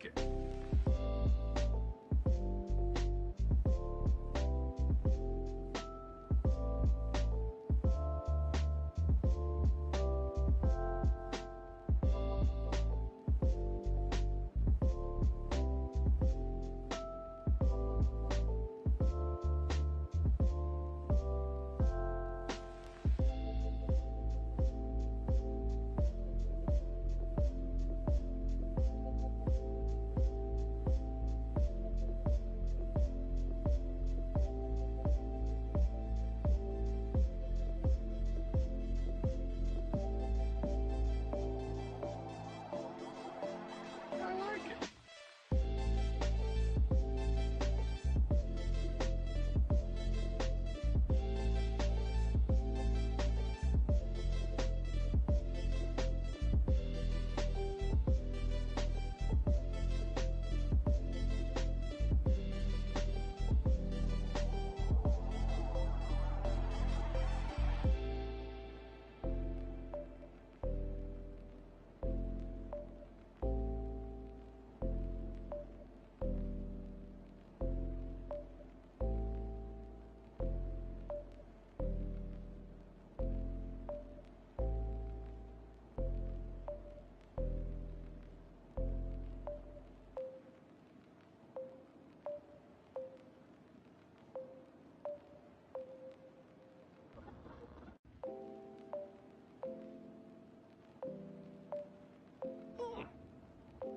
like it. I like it.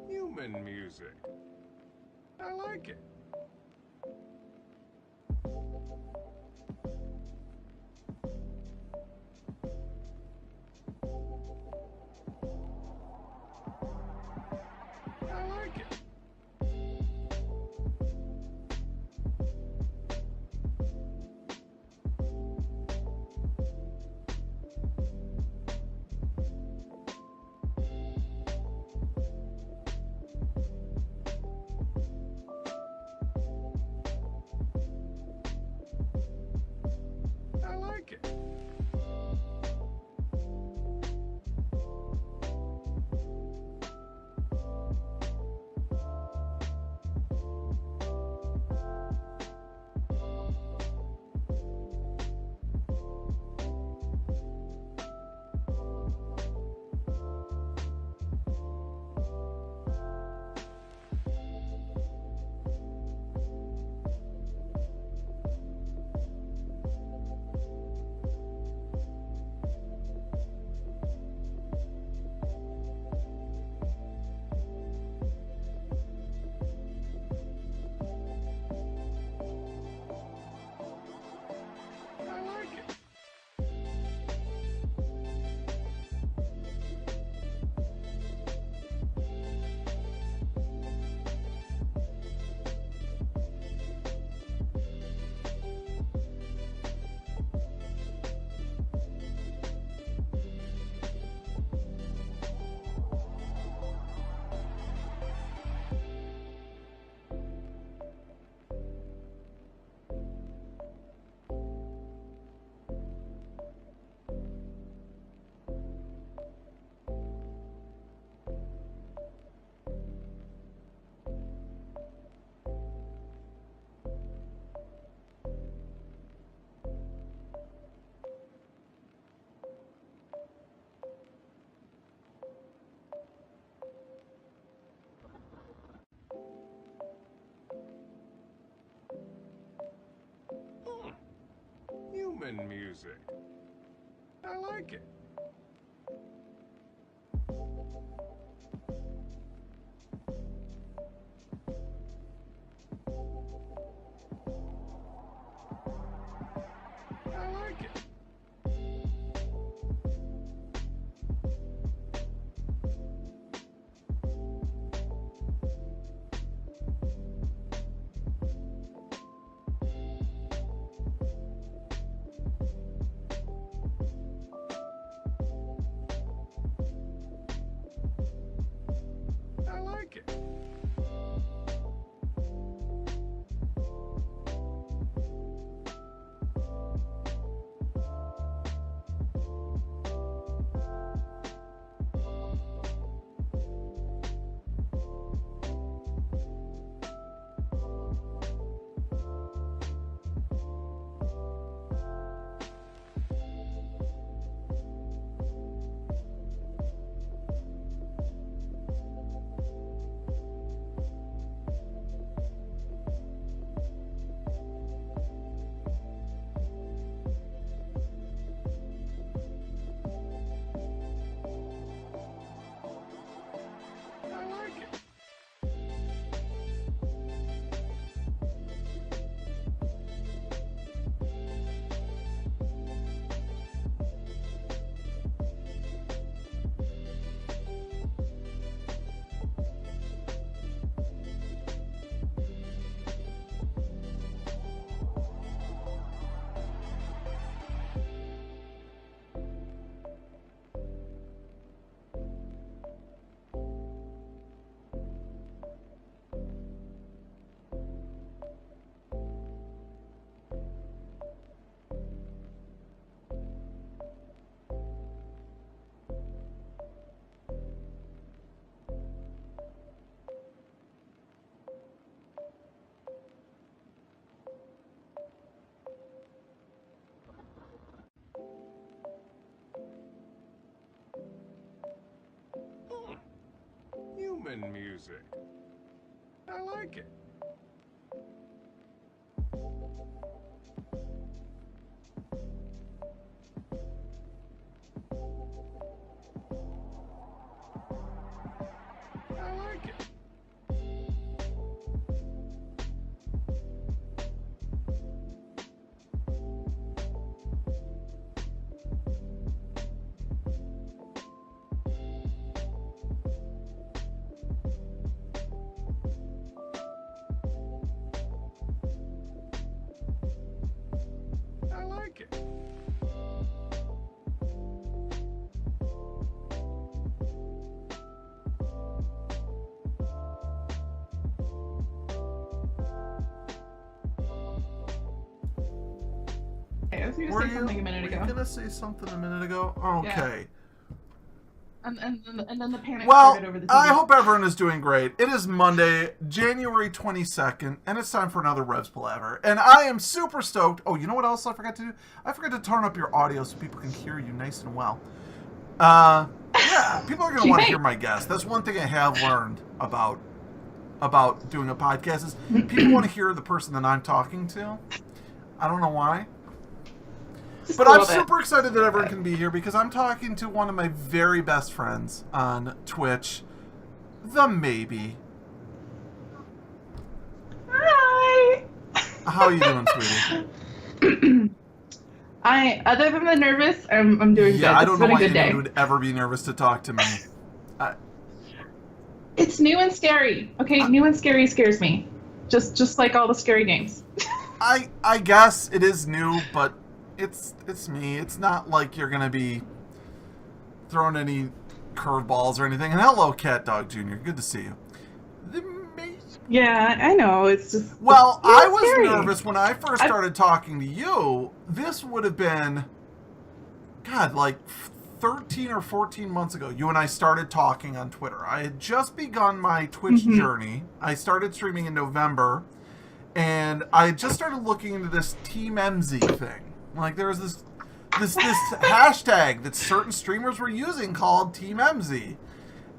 Human music. I like it. I like it. I like it. I like it. Human music. I like it. I like it. I like it. human music. I like it. I like it. I like it. I was going to say something a minute ago. Were you going to say something a minute ago? Okay. And then the panic Well, started over the TV. I hope everyone is doing great. It is Monday, January 22nd, and it's time for another Rhev's Palaver. And I am super stoked. Oh, you know what else I forgot to do? I forgot to turn up your audio so people can hear you nice and well. Yeah, people are going to want to hear my guests. That's one thing I have learned about doing a podcast is people want to hear the person that I'm talking to. I don't know why. But I'm super excited that everyone can be here because I'm talking to one of my very best friends on Twitch, TheMeiBee. Hi! How are you doing, sweetie? Other than the nervous, I'm doing good. Yeah, I don't know why anyone anyone would ever be nervous to talk to me. It's new and scary. Okay, new and scary scares me. Just like all the scary games. I guess it is new, but it's me. It's not like you're gonna be throwing any curveballs or anything. And hello, Cat Dog Jr. Good to see you. Yeah, I know. It's just well, it's I was scary. nervous when I first started talking to you. This would have been, God, like 13 or 14 months ago. You and I started talking on Twitter. I had just begun my Twitch journey. I started streaming in November, and I had just started looking into this TeamMZ thing. Like there was this hashtag that certain streamers were using called TeamMZ,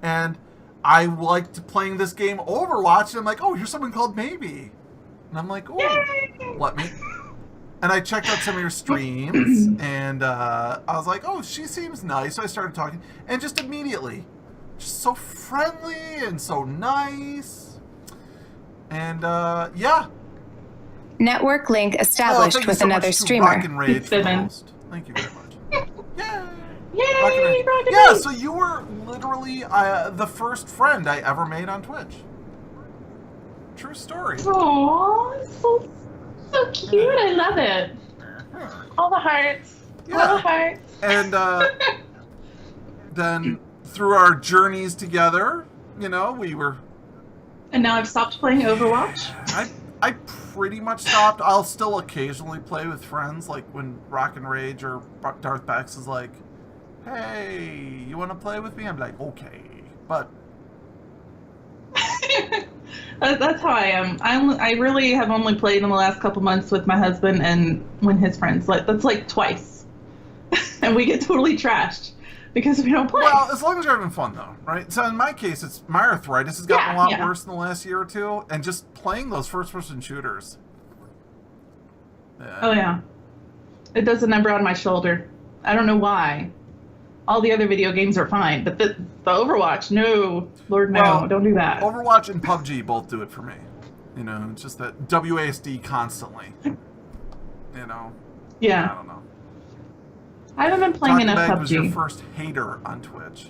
and I liked playing this game Overwatch. And I'm like, oh, here's someone called TheMeiBee, and I'm like, oh, let me. And I checked out some of your streams, and I was like, oh, she seems nice. So I started talking, and just immediately, just so friendly and so nice, and yeah. Network link established with another streamer. Rock and Rage for the host. Thank you very much. Yay! Rock and Yeah, Rage. so you were literally the first friend I ever made on Twitch. True story. Aww, so cute. I love it. All the hearts. Yeah. All the hearts. And then through our journeys together, you know, we were. And now I've stopped playing Overwatch. I pretty much stopped. I'll still occasionally play with friends, like when Rock and Rage or Darth Bax is like, hey, you want to play with me? I'm like, okay. But That's how I am. I really have only played in the last couple months with my husband and when his friends. That's like twice. And we get totally trashed because we don't play. well, as long as you're having fun, though, right? So in my case, it's my arthritis has gotten a lot worse in the last year or two, and just playing those first-person shooters. Oh yeah, it does a number on my shoulder. I don't know why. All the other video games are fine, but the Overwatch, no, Lord, no, Well, don't do that. Overwatch and PUBG both do it for me. You know, it's just that WASD constantly. You know. Yeah. I don't know. I haven't been playing enough Taco Bag PUBG. was your first hater on Twitch.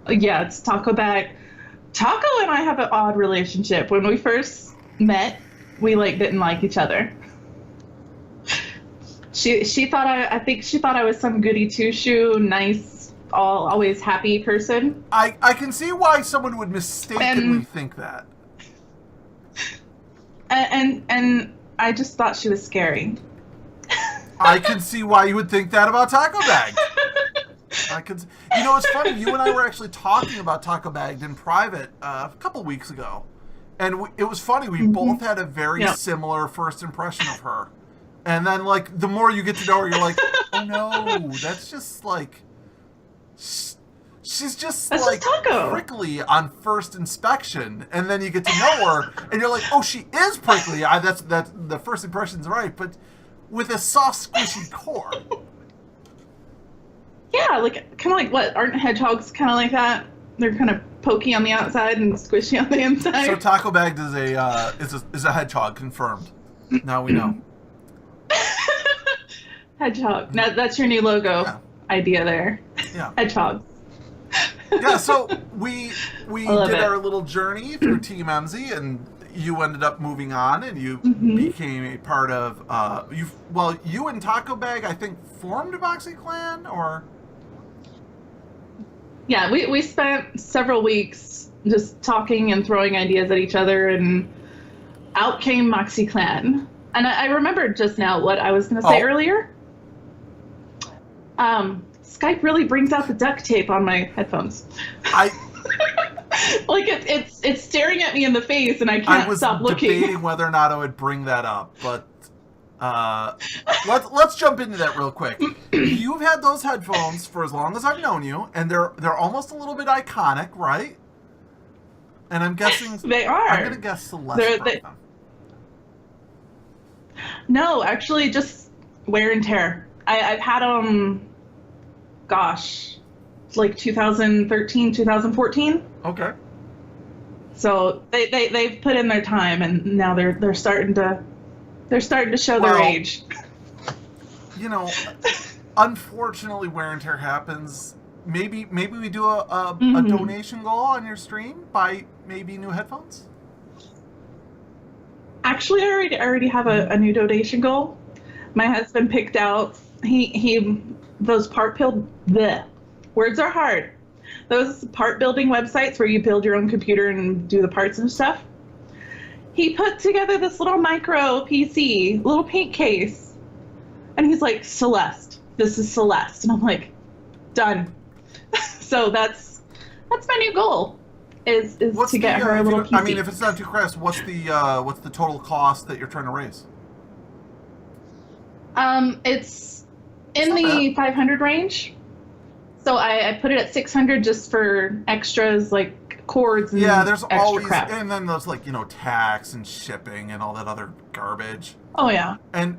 Yeah, it's Taco Bag. Taco and I have an odd relationship. When we first met, we didn't like each other. She thought I think she thought I was some goody two shoe, nice, always happy person. I can see why someone would mistakenly think that. And I just thought she was scary. I can see why you would think that about Taco Bag. I could. You know, it's funny. You and I were actually talking about Taco Bag in private a couple weeks ago, and it was funny. We both had a very similar first impression of her, and then the more you get to know her, you're like, oh no, that's just She's just That's like just Taco. prickly on first inspection, and then you get to know her, and you're like, oh, she is prickly. That's the first impression's right, but with a soft, squishy core. Yeah, like kind of like what? Aren't hedgehogs kind of like that? They're kind of pokey on the outside and squishy on the inside. So Taco Bag is a hedgehog, confirmed. Now we know. Hedgehog. Now, that's your new logo idea there. Yeah. Hedgehogs. Yeah, so we did it. our little journey through Team MZ, and you ended up moving on, and you became a part of you and Taco Bag, I think, formed MoxieClan, or Yeah, we spent several weeks just talking and throwing ideas at each other, and out came MoxieClan. And I remembered just now what I was going to say earlier. Skype really brings out the duct tape on my headphones. Like it's staring at me in the face, and I can't stop looking. I was debating whether or not I would bring that up, but let's jump into that real quick. You've had those headphones for as long as I've known you, and they're almost a little bit iconic, right? And I'm guessing they are. I'm gonna guess Celeste broke them. No, actually, just wear and tear. I've had them. Gosh, like 2013, 2014. Okay. So they've put in their time, and now they're starting to show their age. You know, unfortunately, wear and tear happens. Maybe we do a donation goal on your stream, buy maybe new headphones. Actually, I already have a new donation goal. My husband picked out those words are hard. Those part building websites where you build your own computer and do the parts and stuff. He put together this little micro PC, little paint case, and he's like, Celeste, this is Celeste, and I'm like, done. So that's my new goal is to get her a little PC. I mean, if it's not too crass, what's the total cost that you're trying to raise? It's in the 500 range. So I put it at 600 just for extras like cords and there's extra always crap. And then there's like, tax and shipping and all that other garbage. Oh yeah. And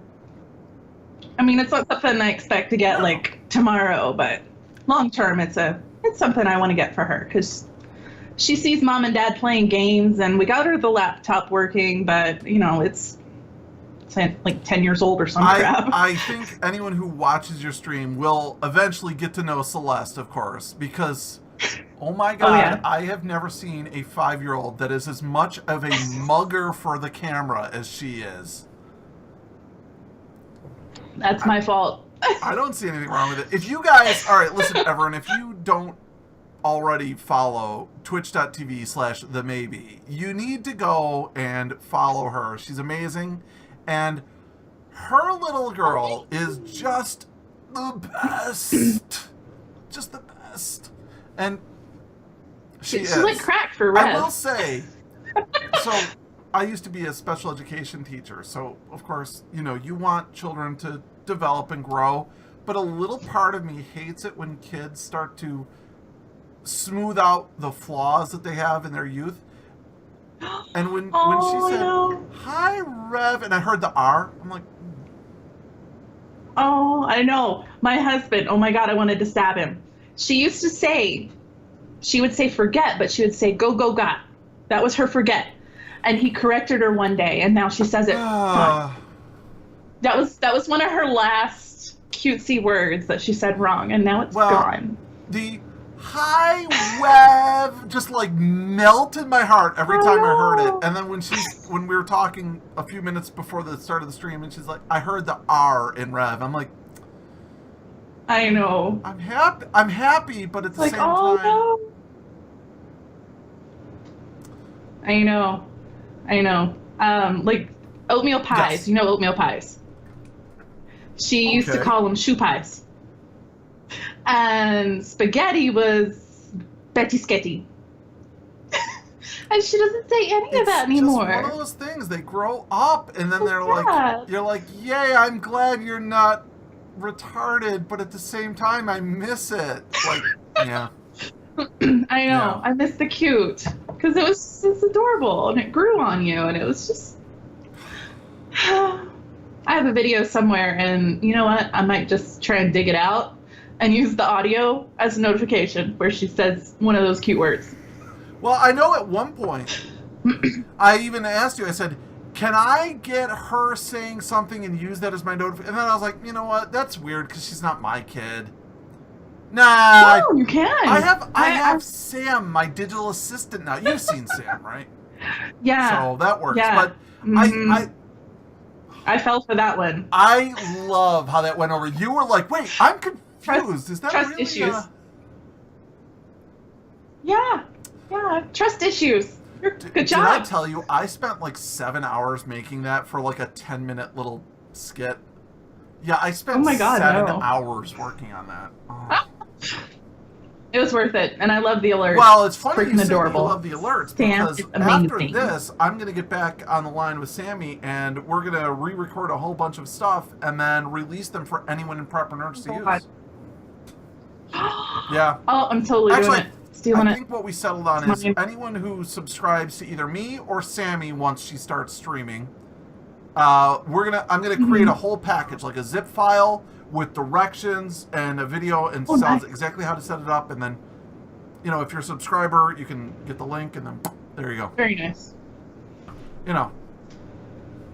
I mean, it's not something I expect to get like tomorrow, but long term it's something I want to get for her because she sees mom and dad playing games, and we got her the laptop working, but it's like 10 years old or some crap. I think anyone who watches your stream will eventually get to know Celeste, of course, because, oh my God, I have never seen a 5-year-old that is as much of a mugger for the camera as she is. That's my fault. I don't see anything wrong with it. If you guys, all right, listen, everyone, if you don't already follow twitch.tv/TheMeiBee, you need to go and follow her. She's amazing. And her little girl is just the best. Just the best. And she's like crack for Rhev. I will say, so I used to be a special education teacher. So, of course, you want children to develop and grow. But a little part of me hates it when kids start to smooth out the flaws that they have in their youth. And when she said, "Hi, Rhev," and I heard the R, I'm like, oh, I know. My husband, oh my God, I wanted to stab him. She would say forget, but she would say go, go, got. That was her forget. And he corrected her one day, and now she says it. That was one of her last cutesy words that she said wrong, and now it's gone. The hi, Rhev, just like melted my heart every time I heard it. And then when we were talking a few minutes before the start of the stream, and she's like, I heard the R in Rhev. I'm like, I know. I'm happy, but at the same time. No. I know. Like oatmeal pies. Yes. You know oatmeal pies. She used to call them shoe pies. And spaghetti was Betty Sketty. And she doesn't say any of that anymore. It's one of those things. They grow up, and then you're like, yay, I'm glad you're not retarded, but at the same time, I miss it. Like, yeah. I know. Yeah. I miss the cute because it's adorable and it grew on you and it was just. I have a video somewhere, and you know what? I might just try and dig it out and use the audio as a notification where she says one of those cute words. Well, I know at one point, I even asked you, I said, can I get her saying something and use that as my notification? And then I was like, you know what? That's weird because she's not my kid. Nah. Oh, you can. I have Sam, my digital assistant now. You've seen Sam, right? Yeah. So that works. Yeah. But I fell for that one. I love how that went over. You were like, wait, I'm confused. Is that trust really issues? Yeah. Trust issues. Good job. Did I tell you, I spent like 7 hours making that for like a 10-minute little skit? Yeah, I spent 7 hours working on that. Oh. It was worth it, and I love the alerts. Well, it's funny you freaking say adorable. you love the alerts Sam because is amazing. after this, I'm going to get back on the line with Sammy, and we're going to re-record a whole bunch of stuff and then release them for anyone in Prepper Nerds to use. Yeah. Oh, I'm totally doing it. Stealing I think what we settled on is anyone who subscribes to either me or Sammy once she starts streaming, I'm gonna create a whole package, like a zip file with directions and a video and sounds exactly how to set it up, and then, you know, if you're a subscriber, you can get the link, and then there you go. Very nice. You know.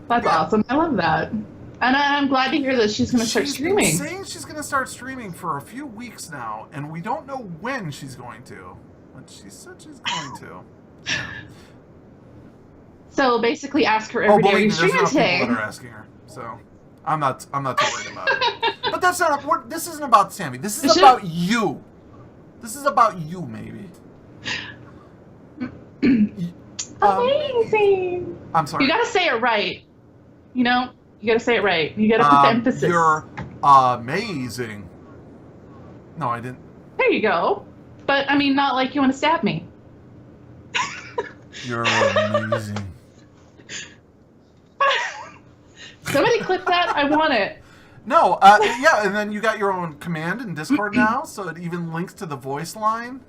That's awesome. I love that. And I'm glad to hear that she's going to start streaming. She's been saying she's going to start streaming for a few weeks now, and we don't know when she's going to. But she said she's going to. So basically, ask her every day. Are you streaming today? People that are asking her, so I'm not too worried about it. But that's not. This isn't about Sammy. This is about you. This is about you, maybe. Amazing. I'm sorry. You got to say it right. You know. You gotta say it right. You gotta put the emphasis. You're amazing. No, I didn't. There you go. But, I mean, not like you want to stab me. You're amazing. Somebody clip that. I want it. No, yeah, and then you got your own command in Discord now, so it even links to the voice line.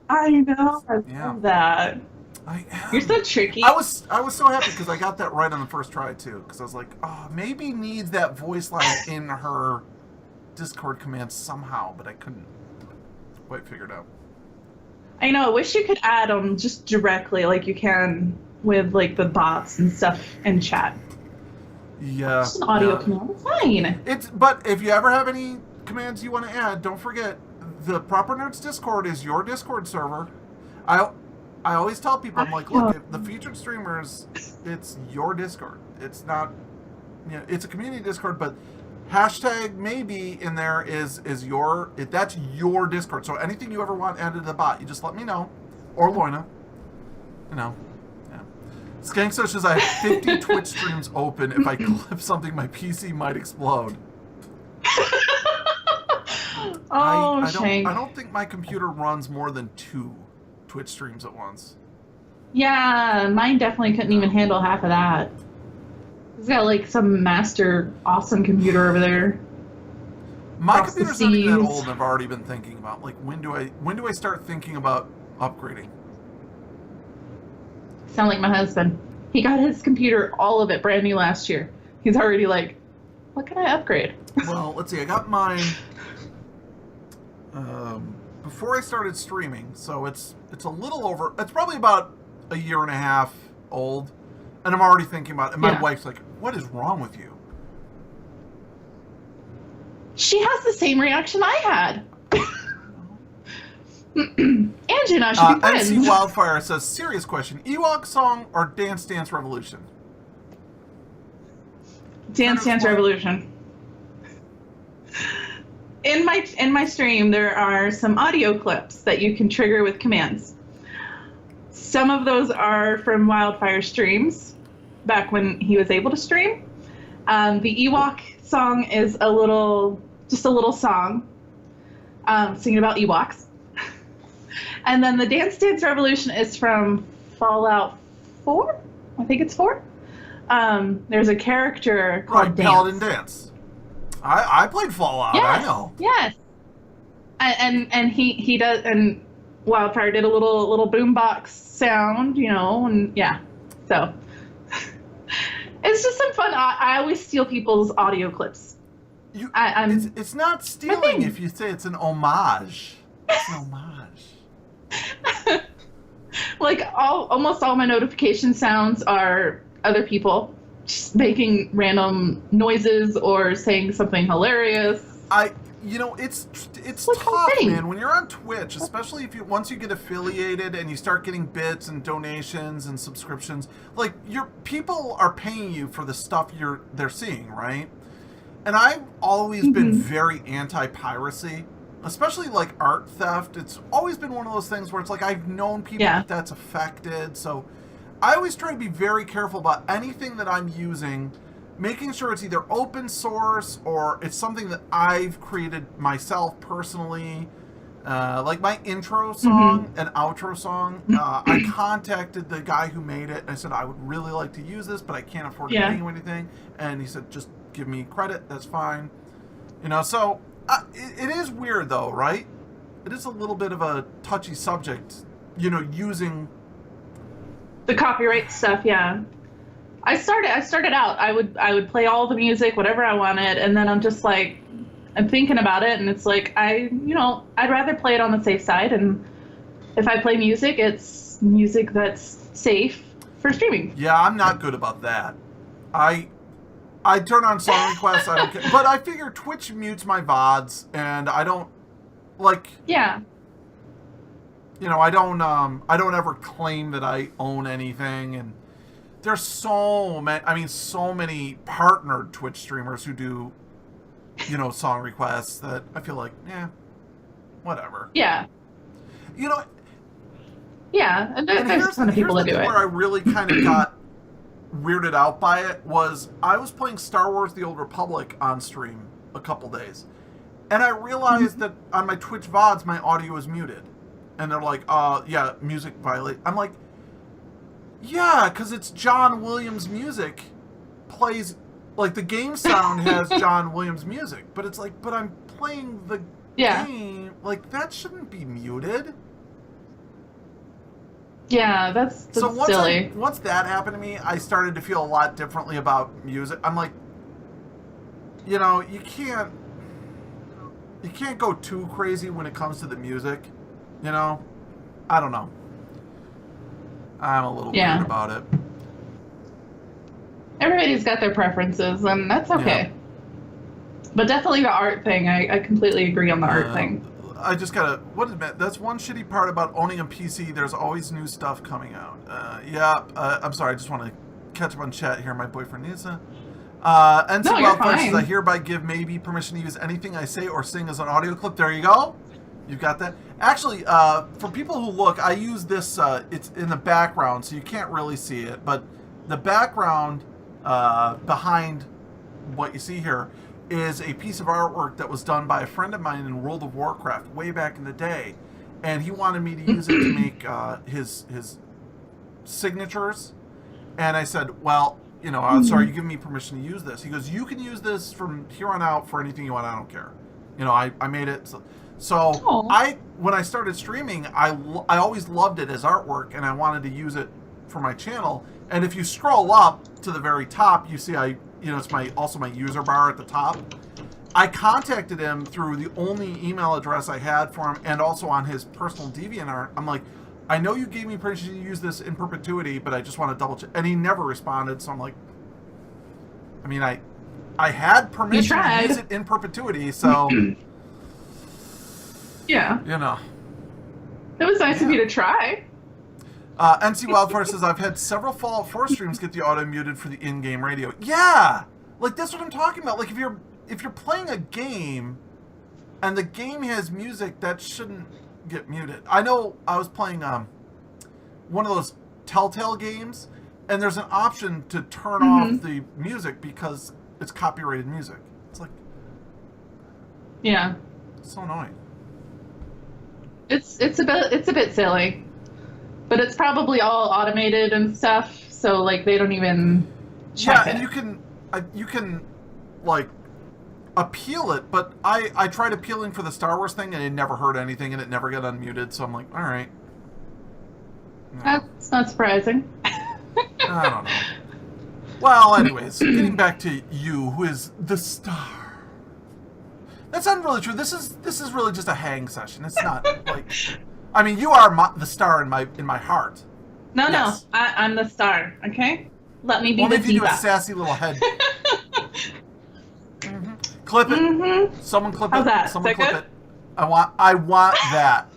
I know. I love that. I am. You're so tricky. I was so happy because I got that right on the first try too. Because I was like, oh, maybe needs that voice line in her Discord command somehow, but I couldn't quite figure it out. I know. I wish you could add them just directly, like you can with like the bots and stuff in chat. Yeah. Just an audio command. It's fine. But if you ever have any commands you want to add, don't forget the Proper Nerds Discord is your Discord server. I always tell people, I'm like, look, if the featured streamers, it's your Discord. It's not, you know, it's a community Discord, but #maybe in there is that's your Discord. So anything you ever want added to the bot, you just let me know, or Loina, you know. Yeah. Skankso says I have 50 Twitch streams open. If I clip something, my PC might explode. I don't think my computer runs more than 2 Twitch streams at once. Yeah, mine definitely couldn't even handle half of that. He's got like some master awesome computer over there. My computer's not even that old, and I've already been thinking about like when do I start thinking about upgrading? Sound like my husband. He got his computer, all of it, brand new last year. He's already like, what can I upgrade? Well, let's see. I got mine before I started streaming, so it's a little over. It's probably about a year and a half old, and I'm already thinking about it. And my wife's like, "What is wrong with you?" She has the same reaction I had. Angie and I should be friends. MC Wildfire says, serious question, Ewok song or Dance Dance Revolution? Dance Dance Revolution. In my stream, there are some audio clips that you can trigger with commands. Some of those are from Wildfire streams, back when he was able to stream. The Ewok song is just a little song singing about Ewoks. And then the Dance Dance Revolution is from Fallout 4? I think it's 4. There's a character called Dance. Paladin Dance. I played Fallout, yes, I know. Yes. And he does, and Wildfire did a little boombox sound, and yeah. So it's just some fun. I always steal people's audio clips. It's not stealing if you say it's an homage. It's an homage. Like almost all my notification sounds are other people just making random noises or saying something hilarious. It's tough, man. When you're on Twitch, especially once you get affiliated and you start getting bits and donations and subscriptions, like people are paying you for the stuff they're seeing, right? And I've always been very anti-piracy, especially like art theft. It's always been one of those things where it's like I've known people that's affected, so I always try to be very careful about anything that I'm using, making sure it's either open source or it's something that I've created myself personally. Like my intro song and outro song, I contacted the guy who made it and I said, I would really like to use this, but I can't afford to pay you anything. And he said, just give me credit, that's fine. So it is weird though, right? It is a little bit of a touchy subject, using the copyright stuff. Yeah. I started out, I would play all the music, whatever I wanted, and then I'm just like, I'm thinking about it, and it's like, I'd rather play it on the safe side, and if I play music, it's music that's safe for streaming. Yeah, I'm not good about that. I turn on song requests, I don't care. But I figure Twitch mutes my VODs, and I don't, Yeah. I don't ever claim that I own anything, and there's so many partnered Twitch streamers who do, song requests that I feel like, whatever. Yeah. Yeah, and there's a ton of people that do it. Where I really kind of got weirded out by it was I was playing Star Wars: The Old Republic on stream a couple days, and I realized that on my Twitch VODs my audio is muted, and they're like, yeah, music violate. I'm like, yeah, because it's John Williams music plays, like the game sound has John Williams music, but it's like, but I'm playing the game, like that shouldn't be muted. Yeah, that's silly. Once that happened to me, I started to feel a lot differently about music. I'm like, you can't go too crazy when it comes to the music, I don't know. I'm a little weird about it. Everybody's got their preferences, and that's okay. Yeah. But definitely the art thing, I completely agree on the art thing. I just gotta, that's one shitty part about owning a PC, there's always new stuff coming out. I'm sorry, I just want to catch up on chat here, my boyfriend Nisa. NC Wildfire says, I hereby give TheMeiBee permission to use anything I say or sing as an audio clip. There you go. You've got that. Actually, for people who look, I use this, it's in the background, so you can't really see it, but the background behind what you see here is a piece of artwork that was done by a friend of mine in World of Warcraft way back in the day, and he wanted me to use it to make his signatures, and I said, well, sorry, you give me permission to use this. He goes, you can use this from here on out for anything you want, I don't care. I made it, so when I started streaming, I always loved it as artwork, and I wanted to use it for my channel, and if you scroll up to the very top, you see it's also my user bar at the top. I contacted him through the only email address I had for him, and also on his personal DeviantArt. I'm like, I know you gave me permission to use this in perpetuity, but I just want to double check. And he never responded, so I'm like, I had permission to use it in perpetuity, so yeah, it was nice of you to try. NC Wildfire says, I've had several Fallout 4 streams get the auto muted for the in-game radio. Yeah! Like, that's what I'm talking about. Like, if you're playing a game, and the game has music, that shouldn't get muted. I know I was playing one of those Telltale games, and there's an option to turn off the music because it's copyrighted music. It's like... Yeah. It's so annoying. It's a bit silly. But it's probably all automated and stuff, so like they don't even check it. And you can like appeal it, but I tried appealing for the Star Wars thing, and it never heard anything, and it never got unmuted, so I'm like, all right. No. That's not surprising. I don't know. Well, anyways, getting back to you, who is the star. That's not really true. This is really just a hang session. It's not like, I mean, you are the star in my heart. No, Yes. no, I'm the star. Okay, let me be Only the if you do diva. a sassy little head. Clip it. Mm-hmm. Someone clip How's it. that? Someone Is that clip good? it. I want that.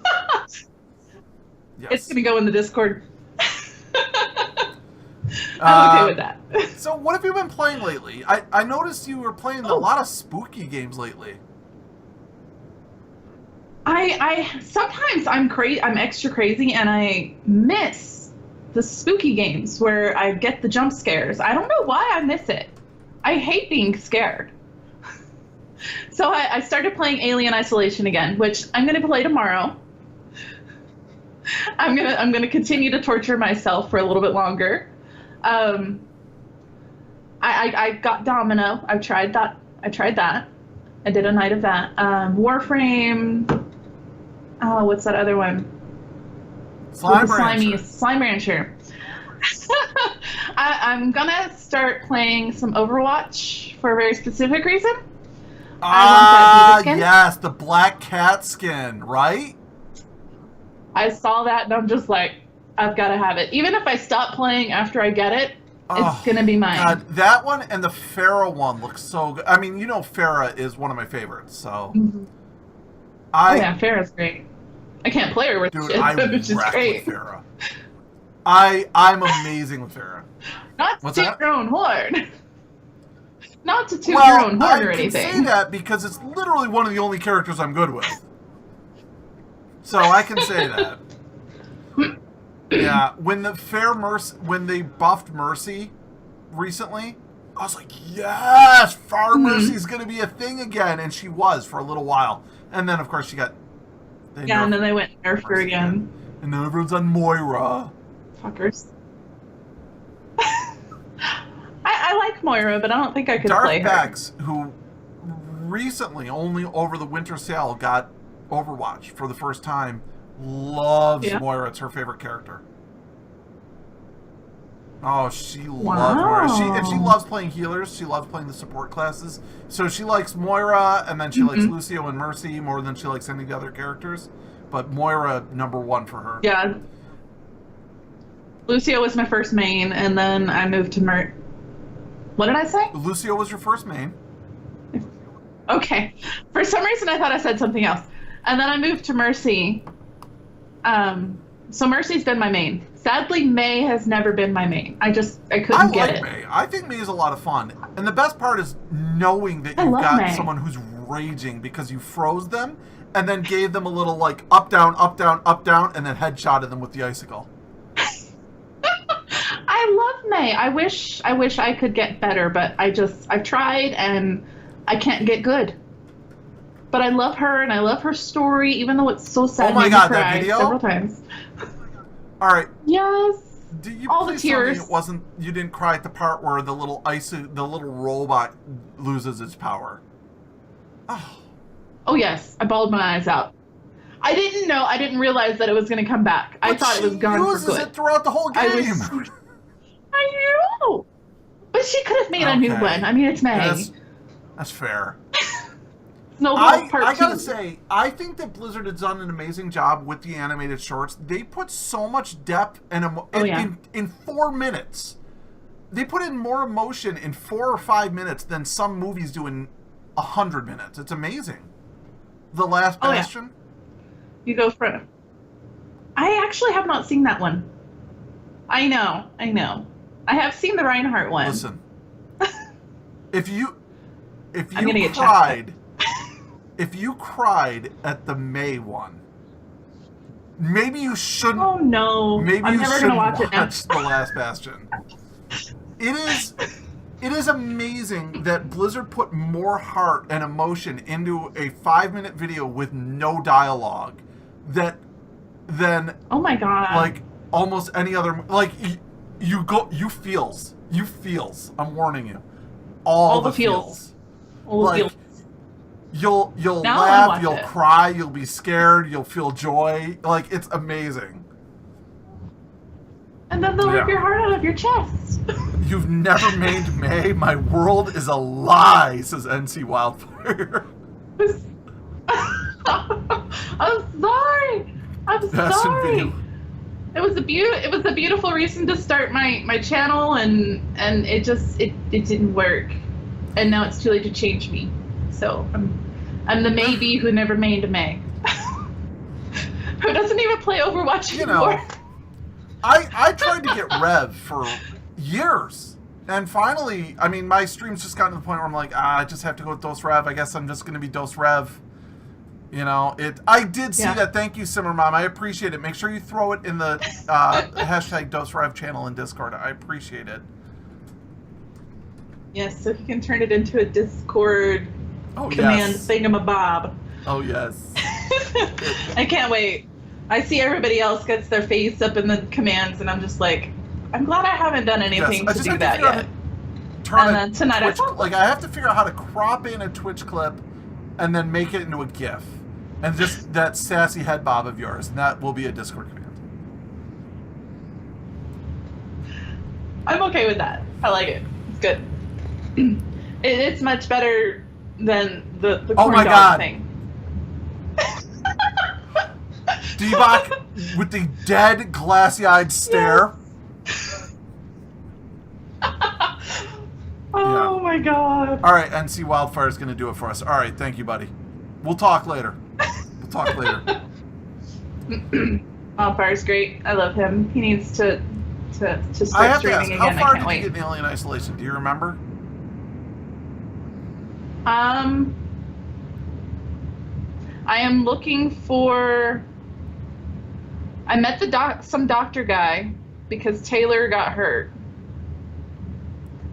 Yes. It's gonna go in the Discord. I'm okay with that. So what have you been playing lately? I noticed you were playing a lot of spooky games lately. I sometimes I'm extra crazy, and I miss the spooky games where I get the jump scares. I don't know why I miss it. I hate being scared. So I started playing Alien Isolation again, which I'm gonna play tomorrow. I'm gonna continue to torture myself for a little bit longer. I got Domino. I tried that. I did a night of that. Warframe. Oh, what's that other one? Slime Slime Rancher. I'm gonna start playing some Overwatch for a very specific reason. I want that Diva skin. Yes, the black cat skin, right? I saw that and I'm just like, I've got to have it. Even if I stop playing after I get it, it's gonna be mine. God, that one and the Farah one looks so good. I mean, you know, Farah is one of my favorites, so. Mm-hmm. Oh yeah, Farah's great. I can't play her with Dude, shit, I which is wreck great. with Farah. I'm amazing with Farah. Not to What's toot that? your own horn. Not to toot your own horn or anything. I can say that because it's literally one of the only characters I'm good with. So I can say that. Yeah, when they buffed Mercy recently, I was like, yes, Mercy's gonna be a thing again, and she was for a little while, and then of course she got. And then they went and nerfed her again. And now everyone's on Moira. Fuckers. I like Moira, but I don't think I could play her. Darth who recently, only over the winter sale, got Overwatch for the first time, loves Moira. It's her favorite character. Oh, she loves Moira. If she loves playing healers, she loves playing the support classes. So she likes Moira, and then she likes Lucio and Mercy more than she likes any of the other characters. But Moira, #1 for her. Yeah. Lucio was my first main, and then I moved to What did I say? Lucio was your first main. Okay. For some reason, I thought I said something else. And then I moved to Mercy. So Mercy's been my main. Sadly, May has never been my main. I couldn't get it. I like May. I think May is a lot of fun. And the best part is knowing that you've got someone who's raging because you froze them and then gave them a little, like, up, down, up, down, up, down, and then headshotted them with the icicle. I love May. I wish I could get better, but I've tried and I can't get good. But I love her and I love her story, even though it's so sad. Oh my god, that cried video? several times. All right. Yes. Do you all the please tell me tears. you didn't cry at the part where the little robot loses its power? Oh. Oh yes, I bawled my eyes out. I didn't realize that it was going to come back. I thought it was gone for good. She uses it throughout the whole game. I know. But she could have made a new one. I mean, it's May. That's fair. Snowball Part 2. I gotta say, I think that Blizzard has done an amazing job with the animated shorts. They put so much depth in 4 minutes. They put in more emotion in 4 or 5 minutes than some movies do in 100 minutes. It's amazing. The Last Bastion. Yeah. You go for it. I actually have not seen that one. I know. I have seen the Reinhardt one. Listen, if you cried at the May one, maybe you shouldn't. Oh no! Maybe I'm you never shouldn't gonna watch it now. The Last Bastion. It is amazing that Blizzard put more heart and emotion into a 5-minute video with no dialogue than oh my god, like almost any other. Like you feels. I'm warning you. All the feels. All the feels. You'll Now I laugh, wanna you'll watch it. cry, you'll be scared, you'll feel joy. Like, it's amazing. And then they'll rip your heart out of your chest. You've never mained May. My world is a lie, says NC Wildfire. I'm sorry. I'm sorry. It was a beautiful reason to start my channel, and it didn't work, and now it's too late to change me. So I'm the MeiBee who never mained a May, who doesn't even play Overwatch anymore. I tried to get Rhev for years, and finally, I mean, my stream's just gotten to the point where I'm like, I just have to go with Dose Rhev. I guess I'm just going to be Dose Rhev. You know, I did see that. Thank you, Simmer Mom. I appreciate it. Make sure you throw it in the hashtag Dose Rhev channel in Discord. I appreciate it. Yes, so he can turn it into a Discord command thingamabob. Oh, yes. I can't wait. I see everybody else gets their face up in the commands, and I'm just like, I'm glad I haven't done anything to do that yet. And then tonight I have to figure out how to crop in a Twitch clip and then make it into a GIF. And just that sassy head bob of yours, and that will be a Discord command. I'm okay with that. I like it. It's good. It's much better than the corn dog thing. D-Bach with the dead, glassy-eyed stare. Oh my god. All right, NC Wildfire is going to do it for us. All right, thank you, buddy. We'll talk later. Wildfire's great. I love him. He needs to start streaming again. How far did you get in Alien Isolation? Do you remember? I am looking for. I met some doctor guy because Taylor got hurt,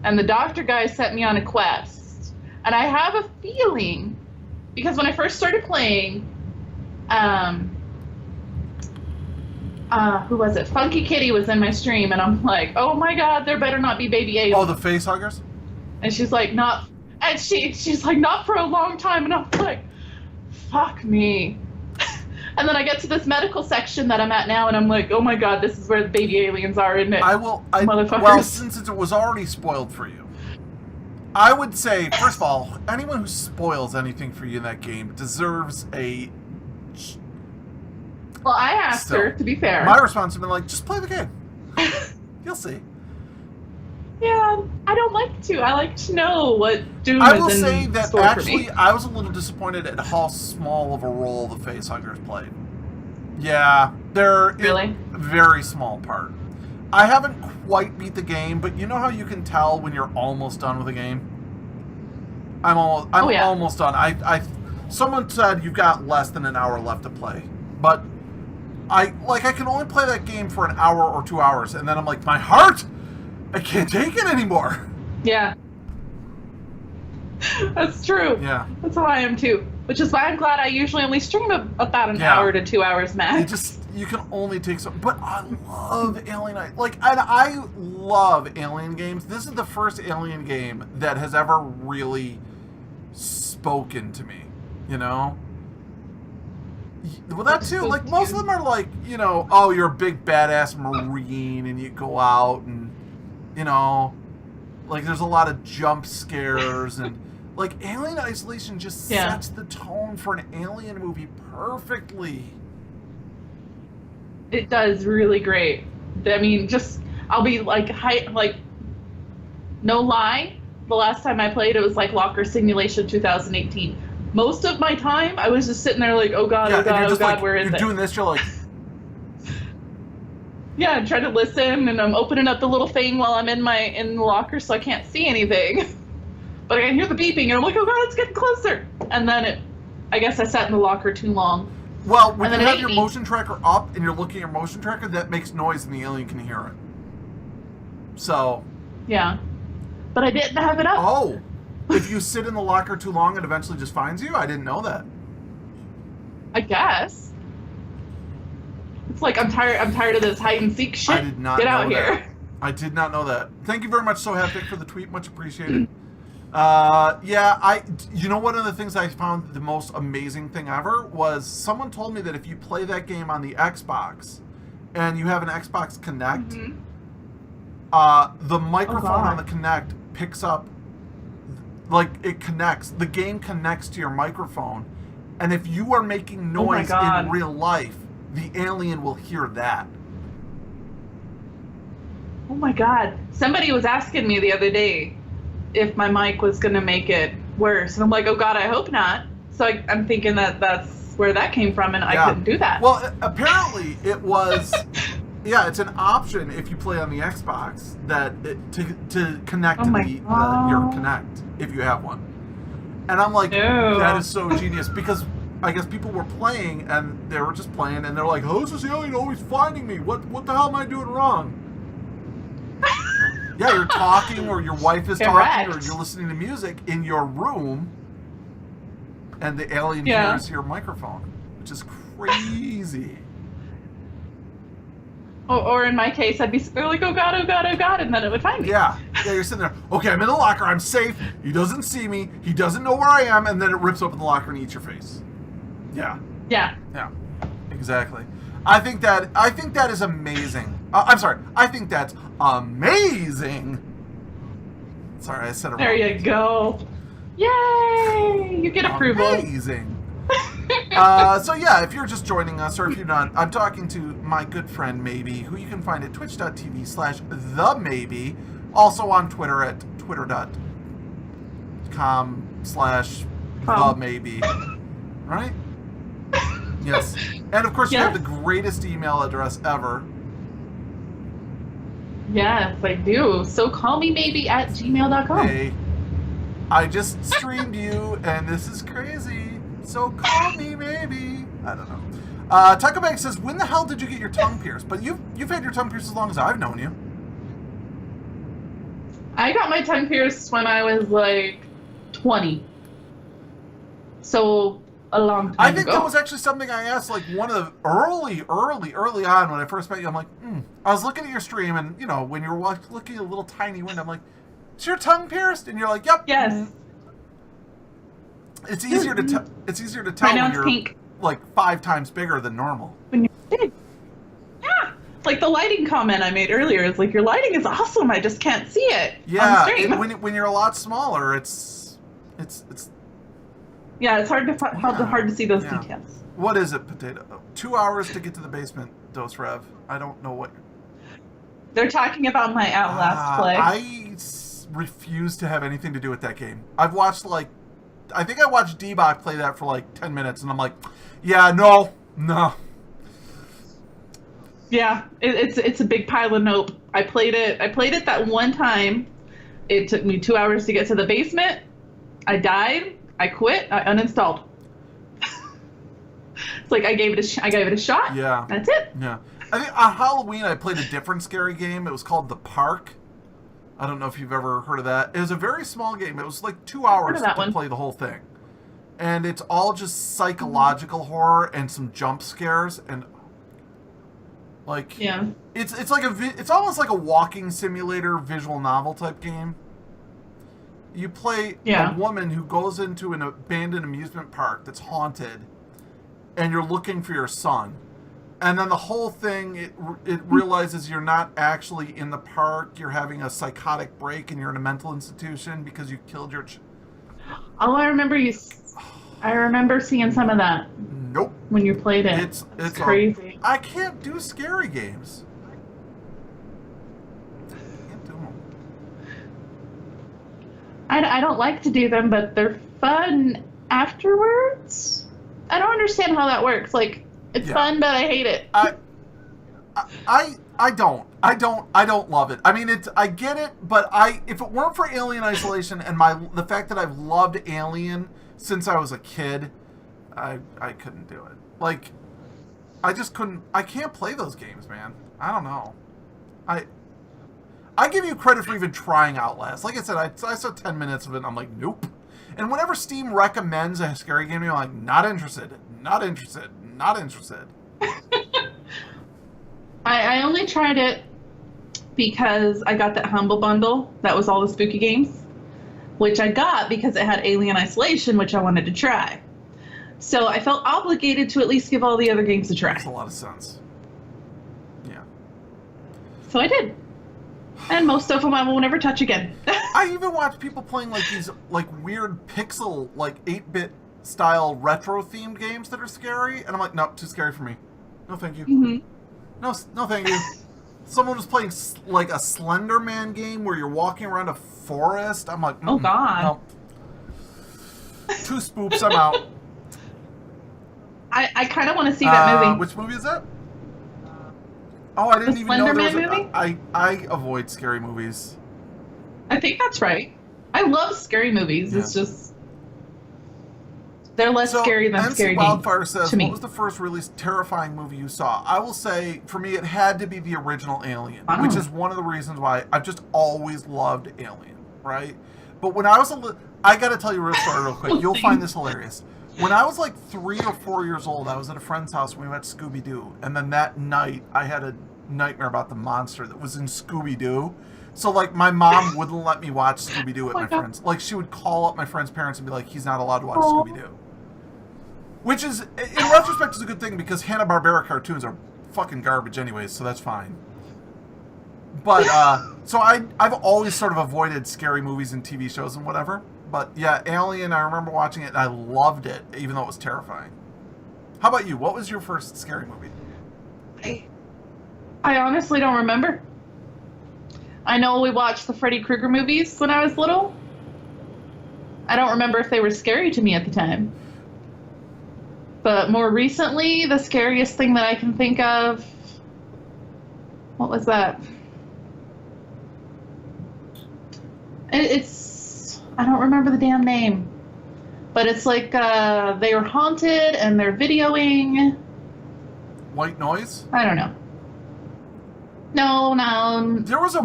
and the doctor guy sent me on a quest. And I have a feeling, because when I first started playing, who was it? Funky Kitty was in my stream, and I'm like, oh my god, there better not be baby aliens. Oh, the face huggers? And she's like, not. And she's like, not for a long time. And I'm like, fuck me. And then I get to this medical section that I'm at now, and I'm like, oh my god, this is where the baby aliens are, isn't it? Motherfuckers. Well, since it was already spoiled for you, I would say, first of all, anyone who spoils anything for you in that game deserves a... Well, I asked her, to be fair. My response would be like, just play the game. You'll see. Yeah, I don't like to. I like to know what Doom I is will in say that store actually, for me. I was a little disappointed at how small of a role the facehuggers played. Yeah, they're really a very small part. I haven't quite beat the game, but you know how you can tell when you're almost done with a game? I'm almost done. Someone said you've got less than an hour left to play, but I can only play that game for an hour or 2 hours, and then I'm like, my heart, I can't take it anymore. Yeah. That's true. Yeah. That's how I am too. Which is why I'm glad I usually only stream about an hour to 2 hours max. You can only take so. But I love Alien. And I love Alien games. This is the first Alien game that has ever really spoken to me. You know. Well, that too. Like most of them are like, you know, oh, you're a big badass Marine and you go out and, you know, like there's a lot of jump scares and. Like, Alien Isolation just sets the tone for an Alien movie perfectly. It does really great. I mean, I'll be like, no lie, the last time I played, it was like Locker Simulation 2018. Most of my time, I was just sitting there like, oh god, oh god, oh god, like, where is it? You're doing this, you're like... Yeah, I'm trying to listen, and I'm opening up the little thing while I'm in the locker so I can't see anything. But I can hear the beeping, and I'm like, oh god, it's getting closer. And then I guess I sat in the locker too long. Well, when you have your motion tracker up and you're looking at your motion tracker, that makes noise and the alien can hear it. So. Yeah. But I didn't have it up. Oh. If you sit in the locker too long, it eventually just finds you? I didn't know that. I guess. It's like, I'm tired of this hide and seek shit. I did not Get know out that. here. I did not know that. Thank you very much, So Haptic, for the tweet. Much appreciated. Yeah, you know, one of the things I found the most amazing thing ever was someone told me that if you play that game on the Xbox and you have an Xbox Connect, the microphone on the Connect picks up, like, it connects, the game connects to your microphone, and if you are making noise in real life, the alien will hear that. Oh my God. Somebody was asking me the other day if my mic was going to make it worse. And I'm like, oh God, I hope not. So I'm thinking that's where that came from, and I couldn't do that. Well, apparently it was, yeah, it's an option if you play on the Xbox that to connect to your Connect, if you have one. And I'm like, that is so genius, because I guess people were playing, and they were just playing, and they're like, oh, is this alien always finding me? What the hell am I doing wrong? Yeah, you're talking, or your wife is talking, or you're listening to music in your room, and the alien hears your microphone, which is crazy. Or in my case, I'd be like, oh God, oh God, oh God, and then it would find me. Yeah, you're sitting there, okay, I'm in the locker, I'm safe, he doesn't see me, he doesn't know where I am, and then it rips open the locker and eats your face. Yeah, exactly. I think that is amazing. I'm sorry. I think that's amazing. Sorry, I said it wrong. There you go. Yay! You get approval. Amazing. So yeah, if you're just joining us, or if you're not, I'm talking to my good friend TheMeiBee, who you can find at twitch.tv/TheMeiBee, also on Twitter at twitter.com/TheMeiBee. Right? Yes. And of course, you have the greatest email address ever. Yes, I do. So call me maybe at gmail.com. Hey, I just streamed you, and this is crazy. So call me maybe. I don't know. Taco Bag says, when the hell did you get your tongue pierced? But you've had your tongue pierced as long as I've known you. I got my tongue pierced when I was like 20. So a long time ago. I think that was actually something I asked, like, one of the early on when I first met you. I'm like, I was looking at your stream, and, you know, when you were looking at a little tiny window, I'm like, is your tongue pierced? And you're like, yep. Yes. It's easier to tell when you're pink, like 5 times bigger than normal. When you're big. Yeah. Like the lighting comment I made earlier is like, your lighting is awesome. I just can't see it. Yeah. When you're a lot smaller, it's. Yeah, it's hard to see those details. What is it, Potato? 2 hours to get to the basement, Dose Rhev. I don't know what. They're talking about my Outlast play. I refuse to have anything to do with that game. I've watched, like, I think I watched D-Bot play that for like 10 minutes, and I'm like, yeah, no. Yeah, it's a big pile of nope. I played it that one time. It took me 2 hours to get to the basement. I died. I quit. I uninstalled. It's like I gave it a shot. Yeah. That's it. Yeah. I think on Halloween I played a different scary game. It was called The Park. I don't know if you've ever heard of that. It was a very small game. It was like 2 hours to play the whole thing. And it's all just psychological horror and some jump scares, and like it's like it's almost like a walking simulator visual novel type game. You play a woman who goes into an abandoned amusement park that's haunted, and you're looking for your son. And then the whole thing, it realizes you're not actually in the park. You're having a psychotic break, and you're in a mental institution because you killed your. Oh, I remember seeing some of that. Nope. When you played it, it's crazy. I can't do scary games. I don't like to do them, but they're fun afterwards. I don't understand how that works. Like, it's fun, but I hate it. I don't love it. I mean, I get it, but if it weren't for Alien Isolation and the fact that I've loved Alien since I was a kid, I couldn't do it. Like, I just couldn't. I can't play those games, man. I don't know. I give you credit for even trying Outlast. Like I said, I saw 10 minutes of it, and I'm like, nope. And whenever Steam recommends a scary game, I'm like, not interested. I only tried it because I got that Humble Bundle. That was all the spooky games. which I got because it had Alien Isolation, which I wanted to try. So I felt obligated to at least give all the other games a try. Makes a lot of sense. Yeah. So I did. And most of them I will never touch again. I even watch people playing like these like weird pixel, like 8-bit style retro themed games that are scary, and I'm like, nope, too scary for me. No, thank you. No, thank you. Someone was playing like a Slender Man game where you're walking around a forest. I'm like, oh god, no. Two spoops, I'm out. I kind of want to see that movie. Which movie is that? Oh, I didn't even know there was Slender Man movie? I avoid scary movies. I think that's right. I love scary movies. Yeah. It's just they're less scary than scary games. Wildfire says, what was the first really terrifying movie you saw? I will say, for me, it had to be the original Alien, which is one of the reasons why I've just always loved Alien, right? But when I was I got to tell you a real story real quick. You'll find this hilarious. When I was like 3 or 4 years old, I was at a friend's house when we went Scooby-Doo, and then that night I had a nightmare about the monster that was in Scooby-Doo. So, like, my mom wouldn't let me watch Scooby-Doo at my friends. Like, she would call up my friend's parents and be like, he's not allowed to watch Scooby-Doo. Which is, in retrospect, is a good thing because Hanna-Barbera cartoons are fucking garbage anyways, so that's fine. But, so I've always sort of avoided scary movies and TV shows and whatever. But, yeah, Alien, I remember watching it and I loved it, even though it was terrifying. How about you? What was your first scary movie? I honestly don't remember. I know we watched the Freddy Krueger movies when I was little. I don't remember if they were scary to me at the time. But more recently, the scariest thing that I can think of... What was that? It's... I don't remember the damn name. But it's like they are haunted and they're videoing... White Noise? I don't know. No. There was a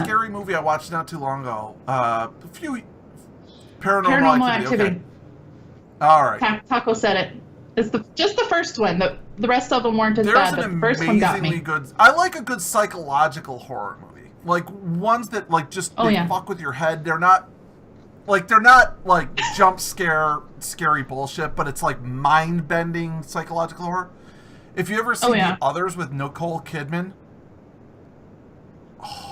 scary movie I watched not too long ago. Paranormal Activity. Okay. All right. Taco said it. It's just the first one. The rest of them weren't as bad, but the first one got me. I like a good psychological horror movie. Like ones that like just fuck with your head. They're not like jump scare scary bullshit, but it's like mind bending psychological horror. If you ever see The Others with Nicole Kidman.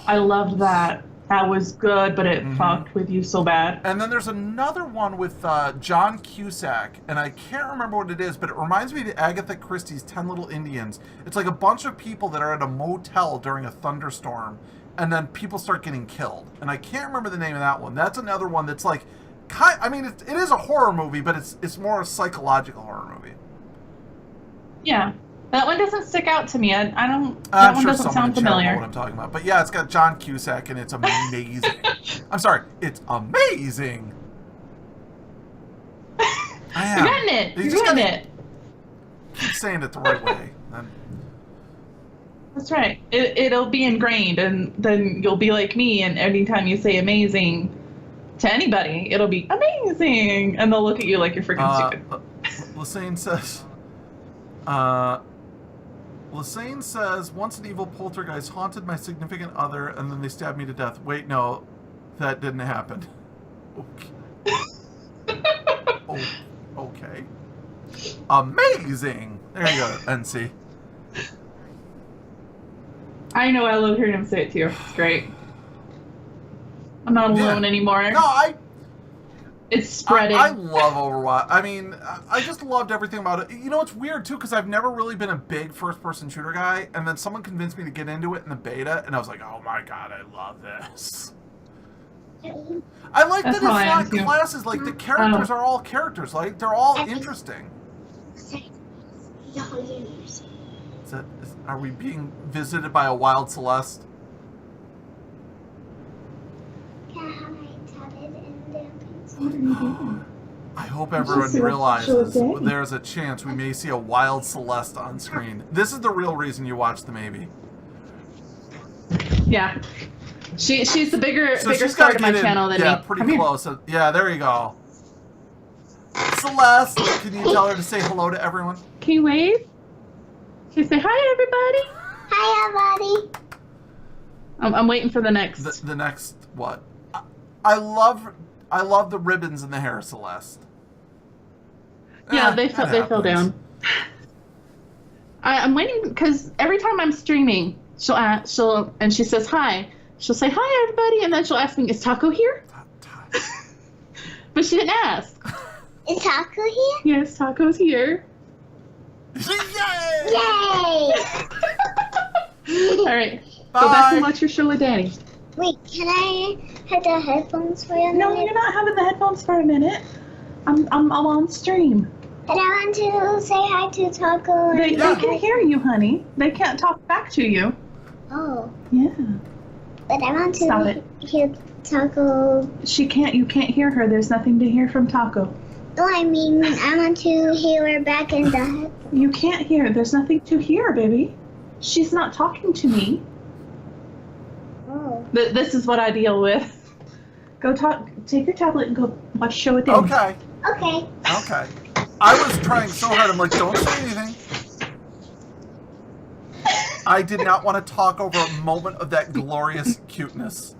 I loved that. That was good, but it fucked with you so bad. And then there's another one with John Cusack, and I can't remember what it is, but it reminds me of Agatha Christie's 10 Little Indians. It's like a bunch of people that are at a motel during a thunderstorm, and then people start getting killed. And I can't remember the name of that one. That's another one that's like, it is a horror movie, but it's more a psychological horror movie. Yeah. That one doesn't stick out to me. That one doesn't sound familiar. Know what I'm talking about. But yeah, it's got John Cusack and it's amazing. I'm sorry, it's amazing. I am. You're getting it. You're getting it. Keep saying it the right way. That's right. It'll be ingrained, and then you'll be like me. And anytime you say "amazing" to anybody, it'll be amazing, and they'll look at you like you're freaking stupid. Lassane says, once an evil poltergeist haunted my significant other and then they stabbed me to death. Wait, no, that didn't happen. Okay. Okay. Amazing! There you go, NC. I know, I love hearing him say it too. It's great. I'm not alone anymore. No, It's spreading. I love Overwatch. I mean, I just loved everything about it. You know, it's weird, too, because I've never really been a big first-person shooter guy, and then someone convinced me to get into it in the beta, and I was like, oh my god, I love this. I like that it's not classes. Like, the characters are all characters. Like, they're all interesting. Are we being visited by a wild Celeste? I hope everyone realizes there's a chance we may see a wild Celeste on screen. This is the real reason you watch TheMeiBee. Yeah. She's the bigger star to my channel than me. Yeah, pretty close. Yeah, there you go. Celeste, can you tell her to say hello to everyone? Can you wave? Can you say hi, everybody? Hi, everybody. I'm waiting for the next. The next what? I love I love the ribbons in the hair, Celeste. Yeah, they fell down. I'm waiting because every time I'm streaming, and she says hi. She'll say hi everybody, and then she'll ask me, "Is Taco here?" But she didn't ask. Is Taco here? Yes, Taco's here. Yay! Yay! All right, Bye. go back and watch your show with Daddy. Wait, can I have the headphones for you? No, you're not having the headphones for a minute. I'm on stream. And I want to say hi to Taco. They can hear you, honey. They can't talk back to you. Oh. Yeah. But I want Stop to it. hear Taco. You can't hear her. There's nothing to hear from Taco. No, I mean, I want to hear her back in the headphones. You can't hear. There's nothing to hear, baby. She's not talking to me. Oh. This is what I deal with. Go take your tablet and go watch a show with Daddy. Okay. Okay. Okay. I was trying so hard. I'm like, don't say anything. I did not want to talk over a moment of that glorious cuteness.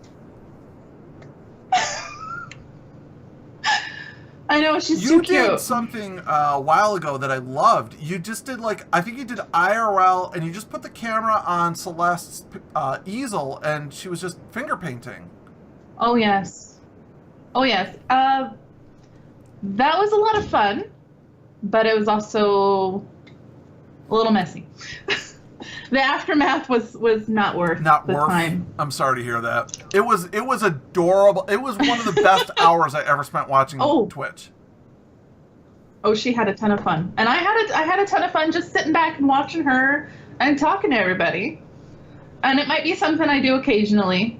I know, she's You too cute. did something a while ago that I loved. You just did I think you did IRL, and you just put the camera on Celeste's easel, and she was just finger painting. Oh, yes. Oh, yes. That was a lot of fun, but it was also a little messy. The aftermath was not worth the time. I'm sorry to hear that. It was adorable. It was one of the best hours I ever spent watching Twitch. Oh, she had a ton of fun, and I had a ton of fun just sitting back and watching her and talking to everybody. And it might be something I do occasionally.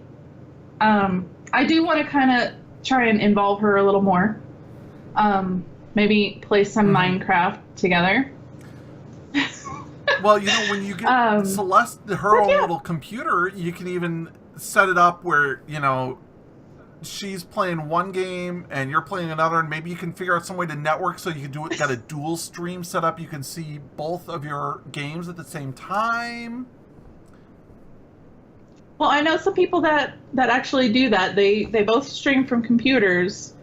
I do want to kind of try and involve her a little more. Maybe play some Minecraft together. Well, when you get Celeste her own little computer, you can even set it up where, she's playing one game and you're playing another, and maybe you can figure out some way to network so you can got a dual stream set up. You can see both of your games at the same time. Well, I know some people that actually do that. They both stream from computers,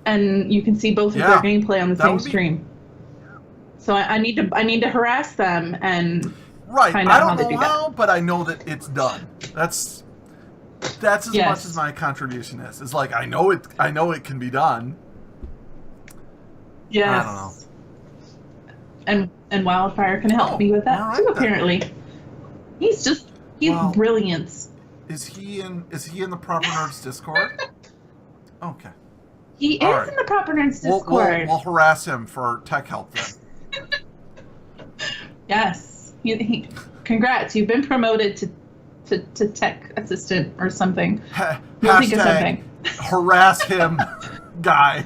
and you can see both of their gameplay on the same stream. So I need to harass them and find out how they do that. But I know that it's done. That's as much as my contribution is. It's like I know it can be done. Yes. I don't know. And Wildfire can help me with that too. Apparently, he's brilliant. Is he in the Proper Nerds Discord? Okay. He is in the Proper Nerds Discord. We'll harass him for tech help then. Yes. Congrats. You've been promoted to tech assistant or something. We'll think of something. Harass him, guy.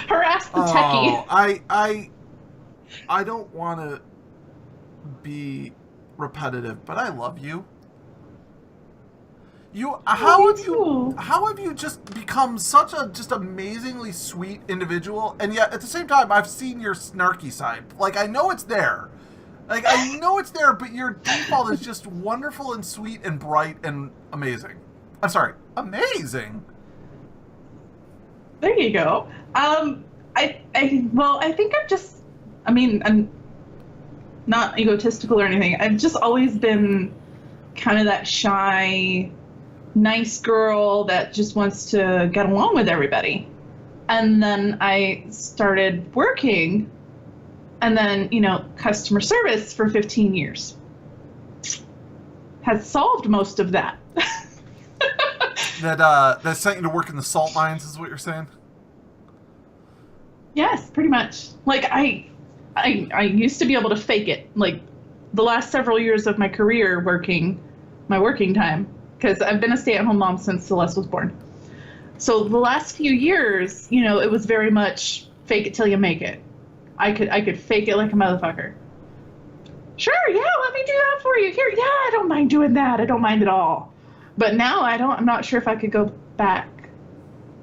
Harass the techie. I don't want to be repetitive, but I love you. How have you just become such a just amazingly sweet individual, and yet at the same time I've seen your snarky side. I know it's there. I know it's there, but your default is just wonderful and sweet and bright and amazing. I'm sorry, amazing. There you go. I think I'm not egotistical or anything. I've just always been kind of that shy, nice girl that just wants to get along with everybody. And then I started working, and then, customer service for 15 years has solved most of that. That sent you to work in the salt mines is what you're saying? Yes, pretty much. I used to be able to fake it. The last several years of my career my working time, because I've been a stay-at-home mom since Celeste was born. So the last few years, it was very much fake it till you make it. I could fake it like a motherfucker. Sure, yeah, let me do that for you. Here, yeah, I don't mind doing that. I don't mind at all. But now I'm not sure if I could go back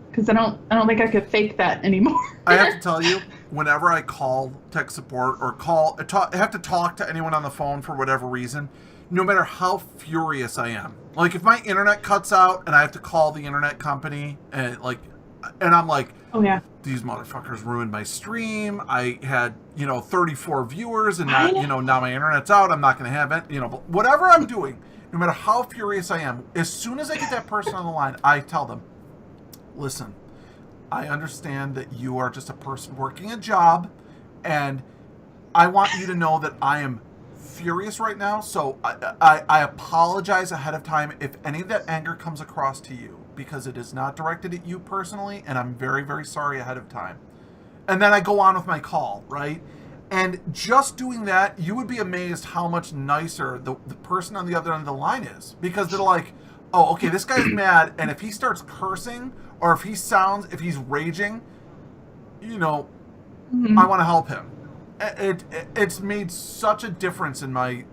because I don't think I could fake that anymore. I have to tell you, whenever I call tech support or I have to talk to anyone on the phone for whatever reason, no matter how furious I am. Like, if my internet cuts out and I have to call the internet company and I'm like, Oh yeah. these motherfuckers ruined my stream. I had, 34 viewers and now my internet's out. I'm not going to have it, but whatever I'm doing, no matter how furious I am, as soon as I get that person on the line, I tell them, listen, I understand that you are just a person working a job, and I want you to know that I am furious right now, so I apologize ahead of time if any of that anger comes across to you, because it is not directed at you personally, and I'm very, very sorry ahead of time. And then I go on with my call, right? And just doing that, you would be amazed how much nicer the person on the other end of the line is, because they're like, oh, okay, this guy's mad, and if he starts cursing, or if he's raging, I want to help him. It's made such a difference in my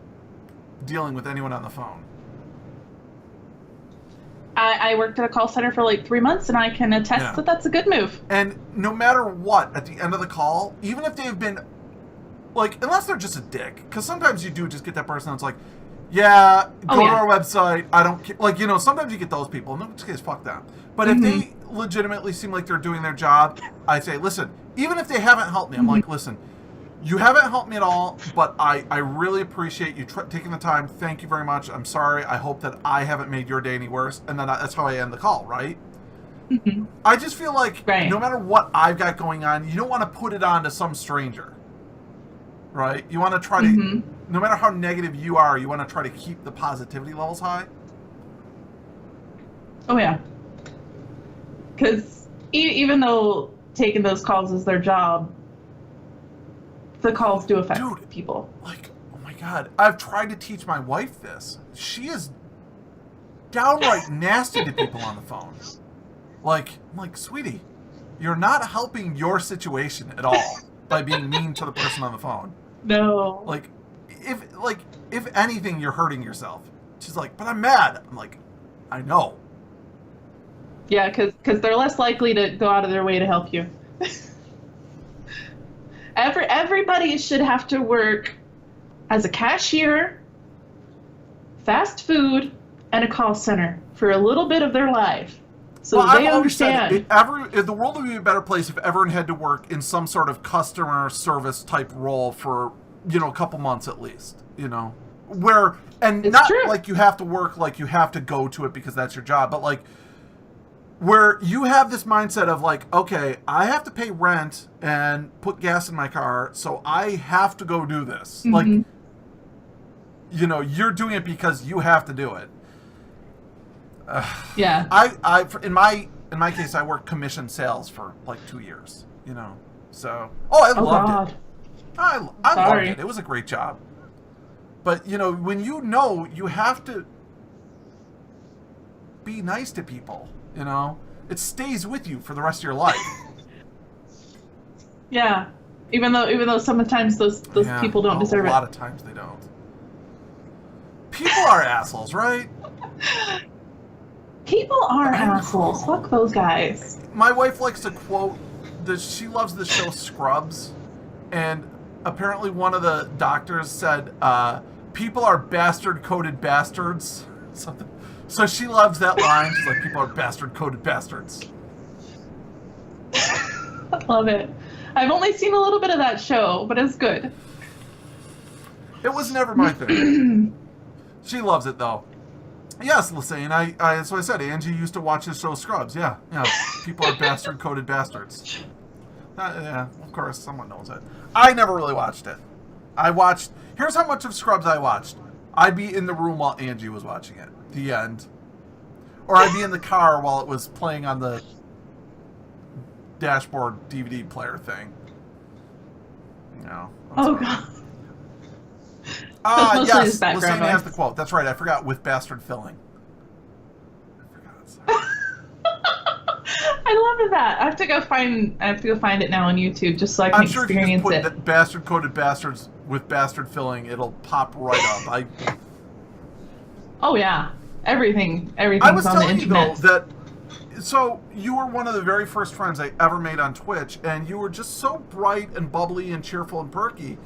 dealing with anyone on the phone. I worked at a call center for like 3 months, and I can attest that that's a good move. And no matter what, at the end of the call, even if they've been, like, unless they're just a dick, because sometimes you do just get that person that's like, yeah, go to our website, I don't care. Like, sometimes you get those people, in which case, fuck them. But if they legitimately seem like they're doing their job, I say, listen, even if they haven't helped me, I'm like, listen, you haven't helped me at all, but I really appreciate you taking the time. Thank you very much. I'm sorry. I hope that I haven't made your day any worse. And then that's how I end the call, right? I just feel like no matter what I've got going on, you don't want to put it on to some stranger, right? You want to try to, no matter how negative you are, you want to try to keep the positivity levels high. Oh, yeah. Because even though taking those calls is their job, the calls do affect people. Like, oh my God, I've tried to teach my wife this. She is downright nasty to people on the phone. I'm like, sweetie, you're not helping your situation at all by being mean to the person on the phone. No. Like, if anything, you're hurting yourself. She's like, but I'm mad. I'm like, I know. Yeah, because they're less likely to go out of their way to help you. Everybody should have to work as a cashier, fast food, and a call center for a little bit of their life. So they understand. The world would be a better place if everyone had to work in some sort of customer service type role for, a couple months at least, Where, and it's not true. Like you have to work, like you have to go to it because that's your job, but like, where you have this mindset of like, okay, I have to pay rent and put gas in my car, so I have to go do this. Like, you're doing it because you have to do it. Yeah. In my case, I worked commission sales for like 2 years. So I loved it. I loved it. It was a great job. But when you have to be nice to people. It stays with you for the rest of your life. Yeah, even though sometimes those people don't deserve it. A lot of times they don't. People are assholes, right? People are assholes. Fuck those guys. My wife likes to quote she loves the show Scrubs, and apparently one of the doctors said, "People are bastard-coded bastards." Something. So she loves that line. She's like, people are bastard-coded bastards. I love it. I've only seen a little bit of that show, but it's good. It was never my thing. She loves it, though. Yes, Lassane, that's what I said. Angie used to watch this show, Scrubs. Yeah, people are bastard-coded bastards. Yeah, of course, someone knows it. I never really watched it. Here's how much of Scrubs I watched. I'd be in the room while Angie was watching it. The end. Or I'd be in the car while it was playing on the dashboard DVD player thing. No. Oh, God. Yes. Lassane has the quote. That's right. I forgot. With bastard filling. I love that. I have to go find it now on YouTube just so I can experience it. I'm sure if you just put bastard-coded bastards with bastard filling, it'll pop right up. Oh yeah, everything's on the internet. I was telling you though that So you were one of the very first friends I ever made on Twitch, and you were just so bright and bubbly and cheerful and perky.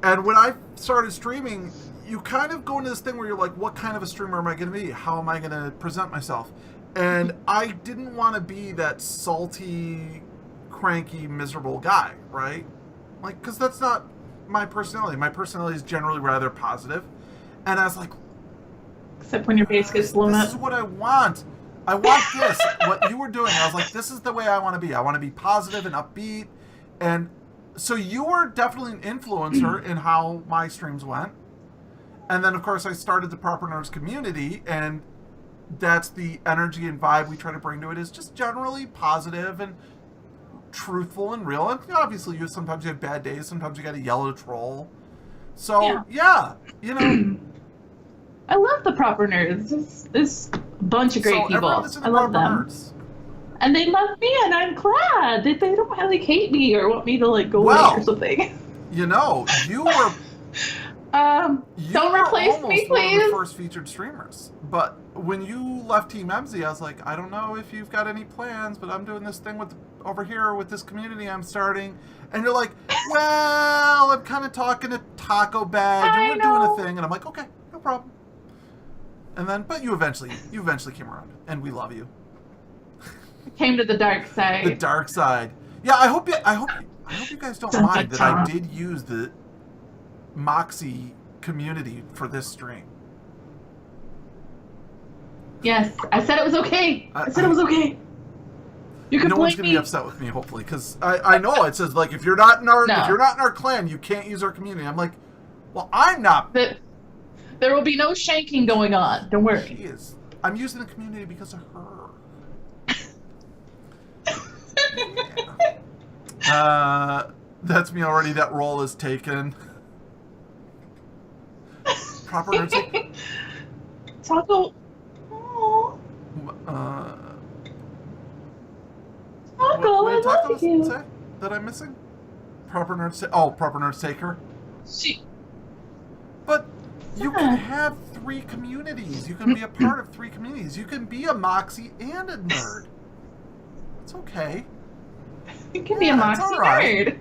And when I started streaming, you kind of go into this thing where you're like, what kind of a streamer am I going to be? How am I going to present myself? And I didn't want to be that salty, cranky, miserable guy, right? Like, because that's not my personality. My personality is generally rather positive. And I was like, Except when your face gets blown this up. is what I want. I want this. What you were doing. I was like, this is the way I want to be. I want to be positive and upbeat. And so you were definitely an influencer in how my streams went. And then, of course, I started the Proper Nerds community, and that's the energy and vibe we try to bring to it, is just generally positive and truthful and real. And obviously, sometimes you have bad days. Sometimes you got to yell at a troll. So, yeah, you know. I love the Proper Nerds. It's a bunch of great people. I love them. Nerds. And they love me, and I'm glad that they don't like hate me or want me to like go away or something. You know, you were. Don't replace me, please. One of the first featured streamers. But when you left Team MZ, I was like, I don't know if you've got any plans, but I'm doing this thing over here with this community I'm starting. And you're like, well, I'm kind of talking to Taco Bag, and we're doing a thing. And I'm like, okay, no problem. And then, but you eventually came around, and we love you. Came to the dark side. The dark side. Yeah, I hope you guys don't mind that I did use the Moxie community for this stream. Yes, I said it was okay. I said it was okay. You can no one's gonna be upset with me, hopefully, because I know it says like if you're not in our clan, you can't use our community. I'm like, well, I'm not. There will be no shanking going on. Don't worry. She is. I'm using the community because of her. That's me already. That role is taken. Proper Nerds. Taco. Taco, I love you. Say that I'm missing? Proper Nerds. Proper Nerds Taker. But you can have 3 communities. You can be a part of 3 communities. You can be a Moxie and a nerd. It's okay. You can be a Moxie nerd.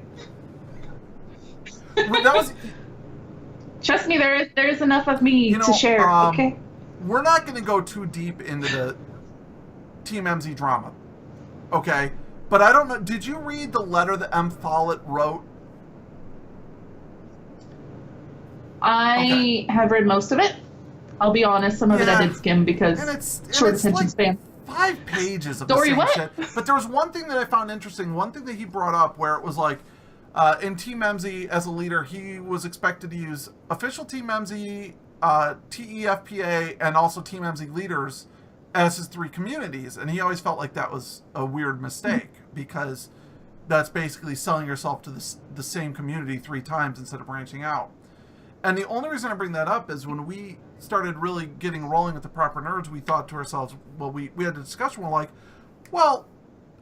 Trust me, there is enough of me to share. Okay. We're not going to go too deep into the Team MZ drama. Okay, but I don't know. Did you read the letter that M. Follett wrote? I have read most of it. I'll be honest, some of it I did skim because short attention span. 5 pages of the same shit. But there was one thing that I found interesting, one thing that he brought up where it was like, in Team MZ, as a leader, he was expected to use official Team MZ, TEFPA, and also Team MZ leaders as his 3 communities. And he always felt like that was a weird mistake because that's basically selling yourself to the same community 3 times instead of branching out. And the only reason I bring that up is when we started really getting rolling with the Proper Nerds, we thought to ourselves, well, we had a discussion, we're like, well,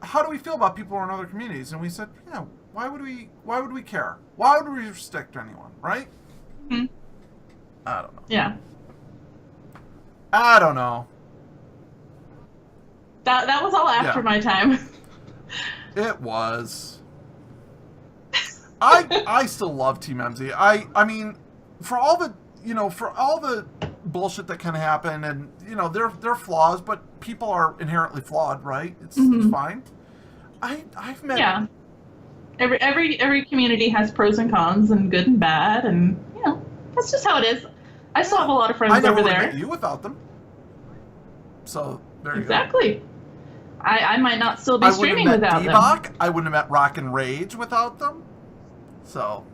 how do we feel about people in other communities? And we said, yeah, why would we care? Why would we restrict anyone, right? Mm-hmm. I don't know. Yeah. I don't know. That was all after my time. It was. I still love Team MZ. I mean, for all the bullshit that can happen, and they're flaws, but people are inherently flawed, right? It's fine. I've met every community has pros and cons and good and bad, and that's just how it is. I still have a lot of friends over there. I never would have met you without them. So there you go. Exactly. I might not still be streaming without them. I wouldn't have met Rock and Rage without them. So,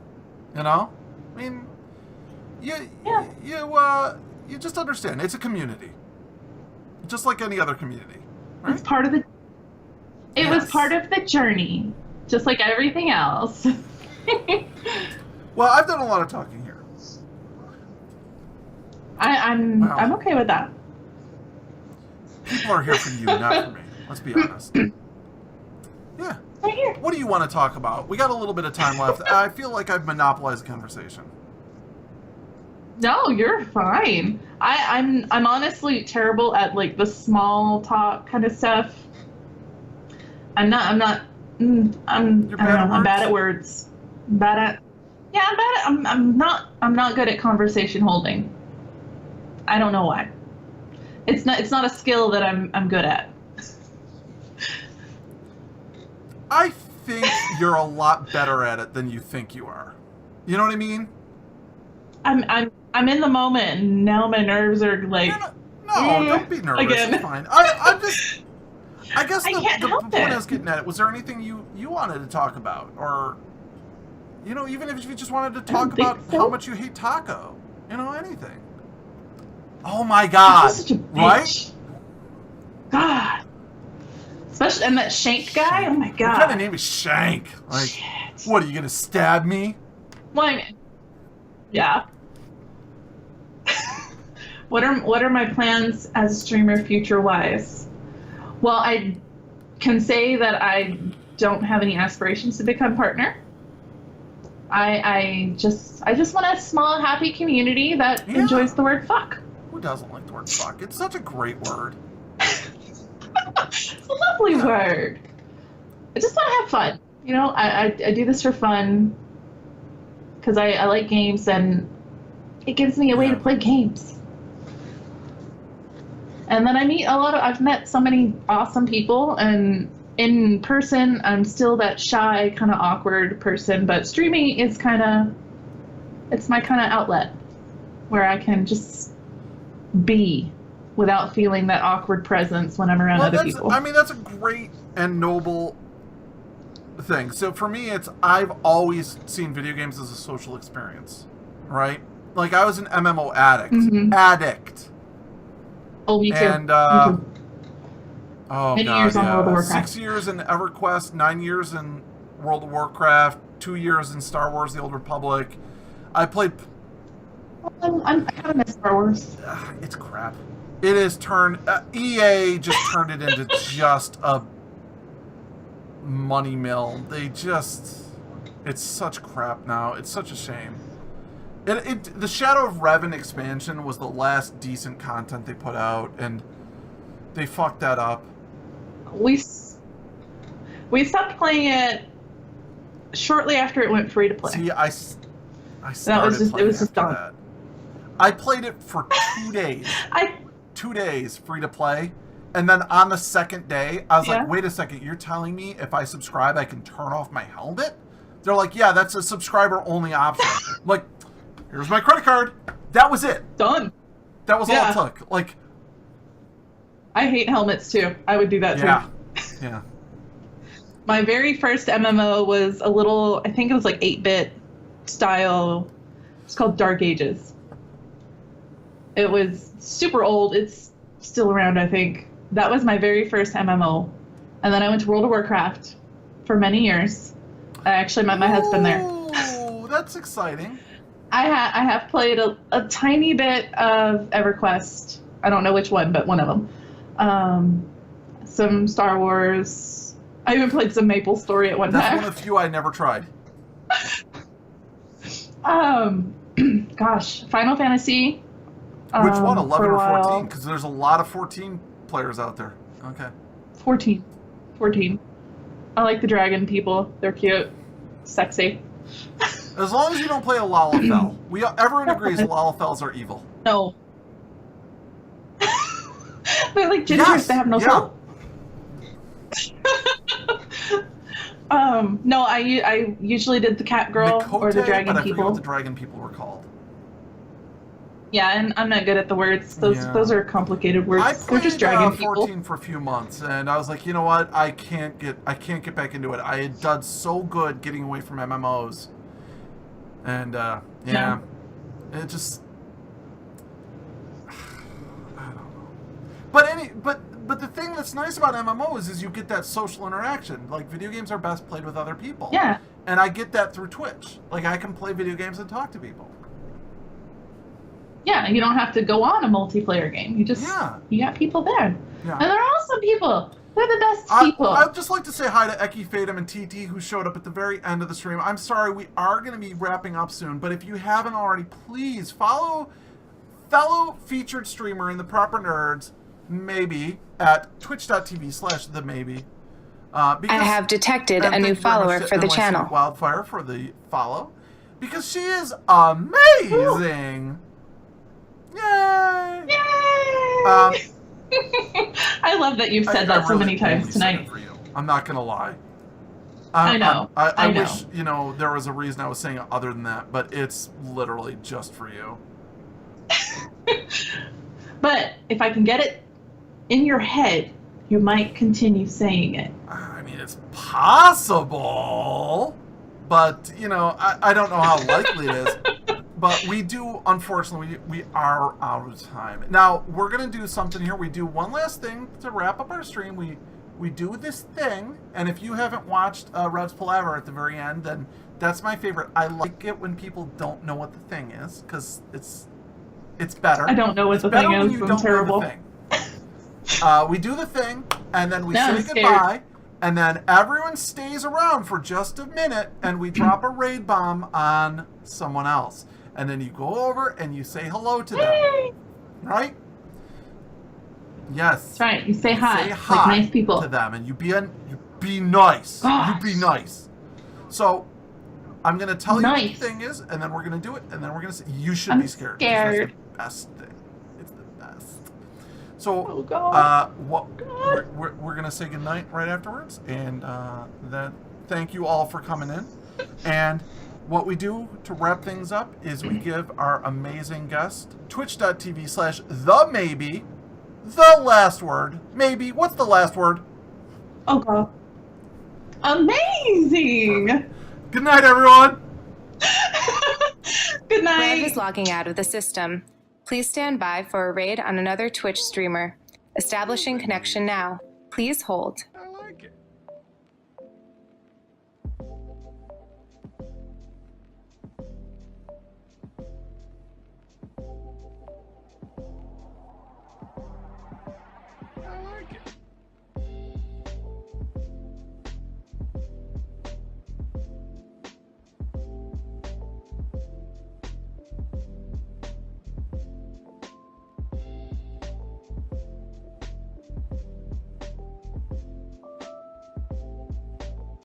I mean, you just understand. It's a community, just like any other community. Right? It's part of the. It was part of the journey, just like everything else. Well, I've done a lot of talking here. I'm okay with that. People are here for you, not for me. Let's be honest. Yeah. Right here. What do you want to talk about? We got a little bit of time left. I feel like I've monopolized the conversation. No, you're fine. I'm honestly terrible at like the small talk kind of stuff. I'm not. I'm I don't know. I'm bad at words. Bad at. Yeah, I'm bad at. I'm not good at conversation holding. I don't know why. It's not a skill that I'm good at. I think you're a lot better at it than you think you are. You know what I mean? I'm in the moment, and now my nerves are like. No, don't be nervous. Again. It's fine. I guess the point I was getting at, was there anything you wanted to talk about, or even if you just wanted to talk about how much you hate taco, anything. Oh my God! Such a bitch. Right? God. Especially and that Shank guy. Oh my God. What kind of name is Shank? Like, Shit. what are you gonna stab me? Well, I mean, yeah. What are my plans as a streamer future wise? Well, I can say that I don't have any aspirations to become partner. I just want a small happy community that enjoys the word fuck. Who doesn't like the word fuck? It's such a great word. It's a lovely word. I just want to have fun. I do this for fun because I like games and it gives me a way to play games. And then I've met so many awesome people, and in person, I'm still that shy, kind of awkward person, but streaming is it's my kind of outlet where I can just be without feeling that awkward presence when I'm around other people. I mean, that's a great and noble thing. So for me, I've always seen video games as a social experience, right? Like, I was an MMO addict. Mm-hmm. Addict. Oh, me too. And, me too. Oh, Many God, years on World of Warcraft. 6 years in EverQuest, 9 years in World of Warcraft, 2 years in Star Wars: The Old Republic. I played... I kind of miss Star Wars. It's crap. It is turned... EA just turned it into just a money mill. They just... It's such crap now. It's such a shame. The Shadow of Rhev expansion was the last decent content they put out, and they fucked that up. We stopped playing it shortly after it went free to play. See, I started playing after that. I played it for 2 days. 2 days free to play, and then on the second day, I was like, wait a second, you're telling me if I subscribe, I can turn off my helmet? They're like, yeah, that's a subscriber-only option. I'm like, here's my credit card. That was it. Done. That was all it took. Like, I hate helmets too. I would do that too. Yeah. My very first MMO was I think it was like 8-bit style. It's called Dark Ages. It was super old. It's still around, I think. That was my very first MMO. And then I went to World of Warcraft for many years. I actually met my husband there. Oh, that's exciting. I have played a tiny bit of EverQuest. I don't know which one, but one of them. Some Star Wars. I even played some Maple Story at one time. That's one of the few I never tried. Gosh, Final Fantasy. Which one, 11 or 14? Because there's a lot of 14 players out there. Okay. 14. I like the dragon people. They're cute. Sexy. As long as you don't play a Lalafell. Everyone agrees Lalafels are evil. No. They're like gingers that have no soul. No, I usually did the cat girl or the dragon but I people. forget what the dragon people were called. Yeah, and I'm not good at the words. Those are complicated words. I They're just dragon people. 14 for a few months, and I was like, you know what? I can't get back into it. I had done so good getting away from MMOs, and it just I don't know. But the thing that's nice about MMOs is you get that social interaction. Like, video games are best played with other people. Yeah. And I get that through Twitch. Like, I can play video games and talk to people. Yeah, you don't have to go on a multiplayer game. You just you got people there. Yeah. And they're awesome people. They're the best people. I'd just like to say hi to Eki Fatum and TT, who showed up at the very end of the stream. I'm sorry, we are going to be wrapping up soon, but if you haven't already, please follow fellow featured streamer in the Proper Nerds, maybe, at twitch.tv/TheMeiBee. I have detected a new follower for the channel. Wildfire for the follow, because she is amazing. Yay! Yay! I love that you've said that so really many times only said tonight. it for you. I'm not gonna lie. I know. I know. wish there was a reason I was saying it other than that, but it's literally just for you. But if I can get it in your head, you might continue saying it. I mean, it's possible, but I don't know how likely it is. But we do, unfortunately, we are out of time. Now, we're going to do something here. We do one last thing to wrap up our stream. We do this thing, and if you haven't watched Rhev's Palaver at the very end, then that's my favorite. I like it when people don't know what the thing is, because it's better. I don't know what the thing is. I'm terrible. We do the thing, and then we Now say I'm scared. goodbye, and then everyone stays around for just a minute, and we drop a raid bomb on someone else. And then you go over and you say hello to them. Right? Yes. That's right. You say hi. Say Like hi nice people. to them, and you be nice. Gosh. You be nice. So I'm gonna tell you what the Nice. thing is, and then we're gonna do it, and then we're gonna say you should be scared. Scared. It's the best thing. It's the best. So Oh, God. we're gonna say goodnight right afterwards, and then thank you all for coming in. And what we do to wrap things up is we give our amazing guest twitch.tv/TheMeiBee the last word. Maybe. What's the last word? Oh, God. Amazing. Good night, everyone. Good Rhev night. is logging out of the system. Please stand by for a raid on another Twitch streamer. Establishing connection now. Please hold.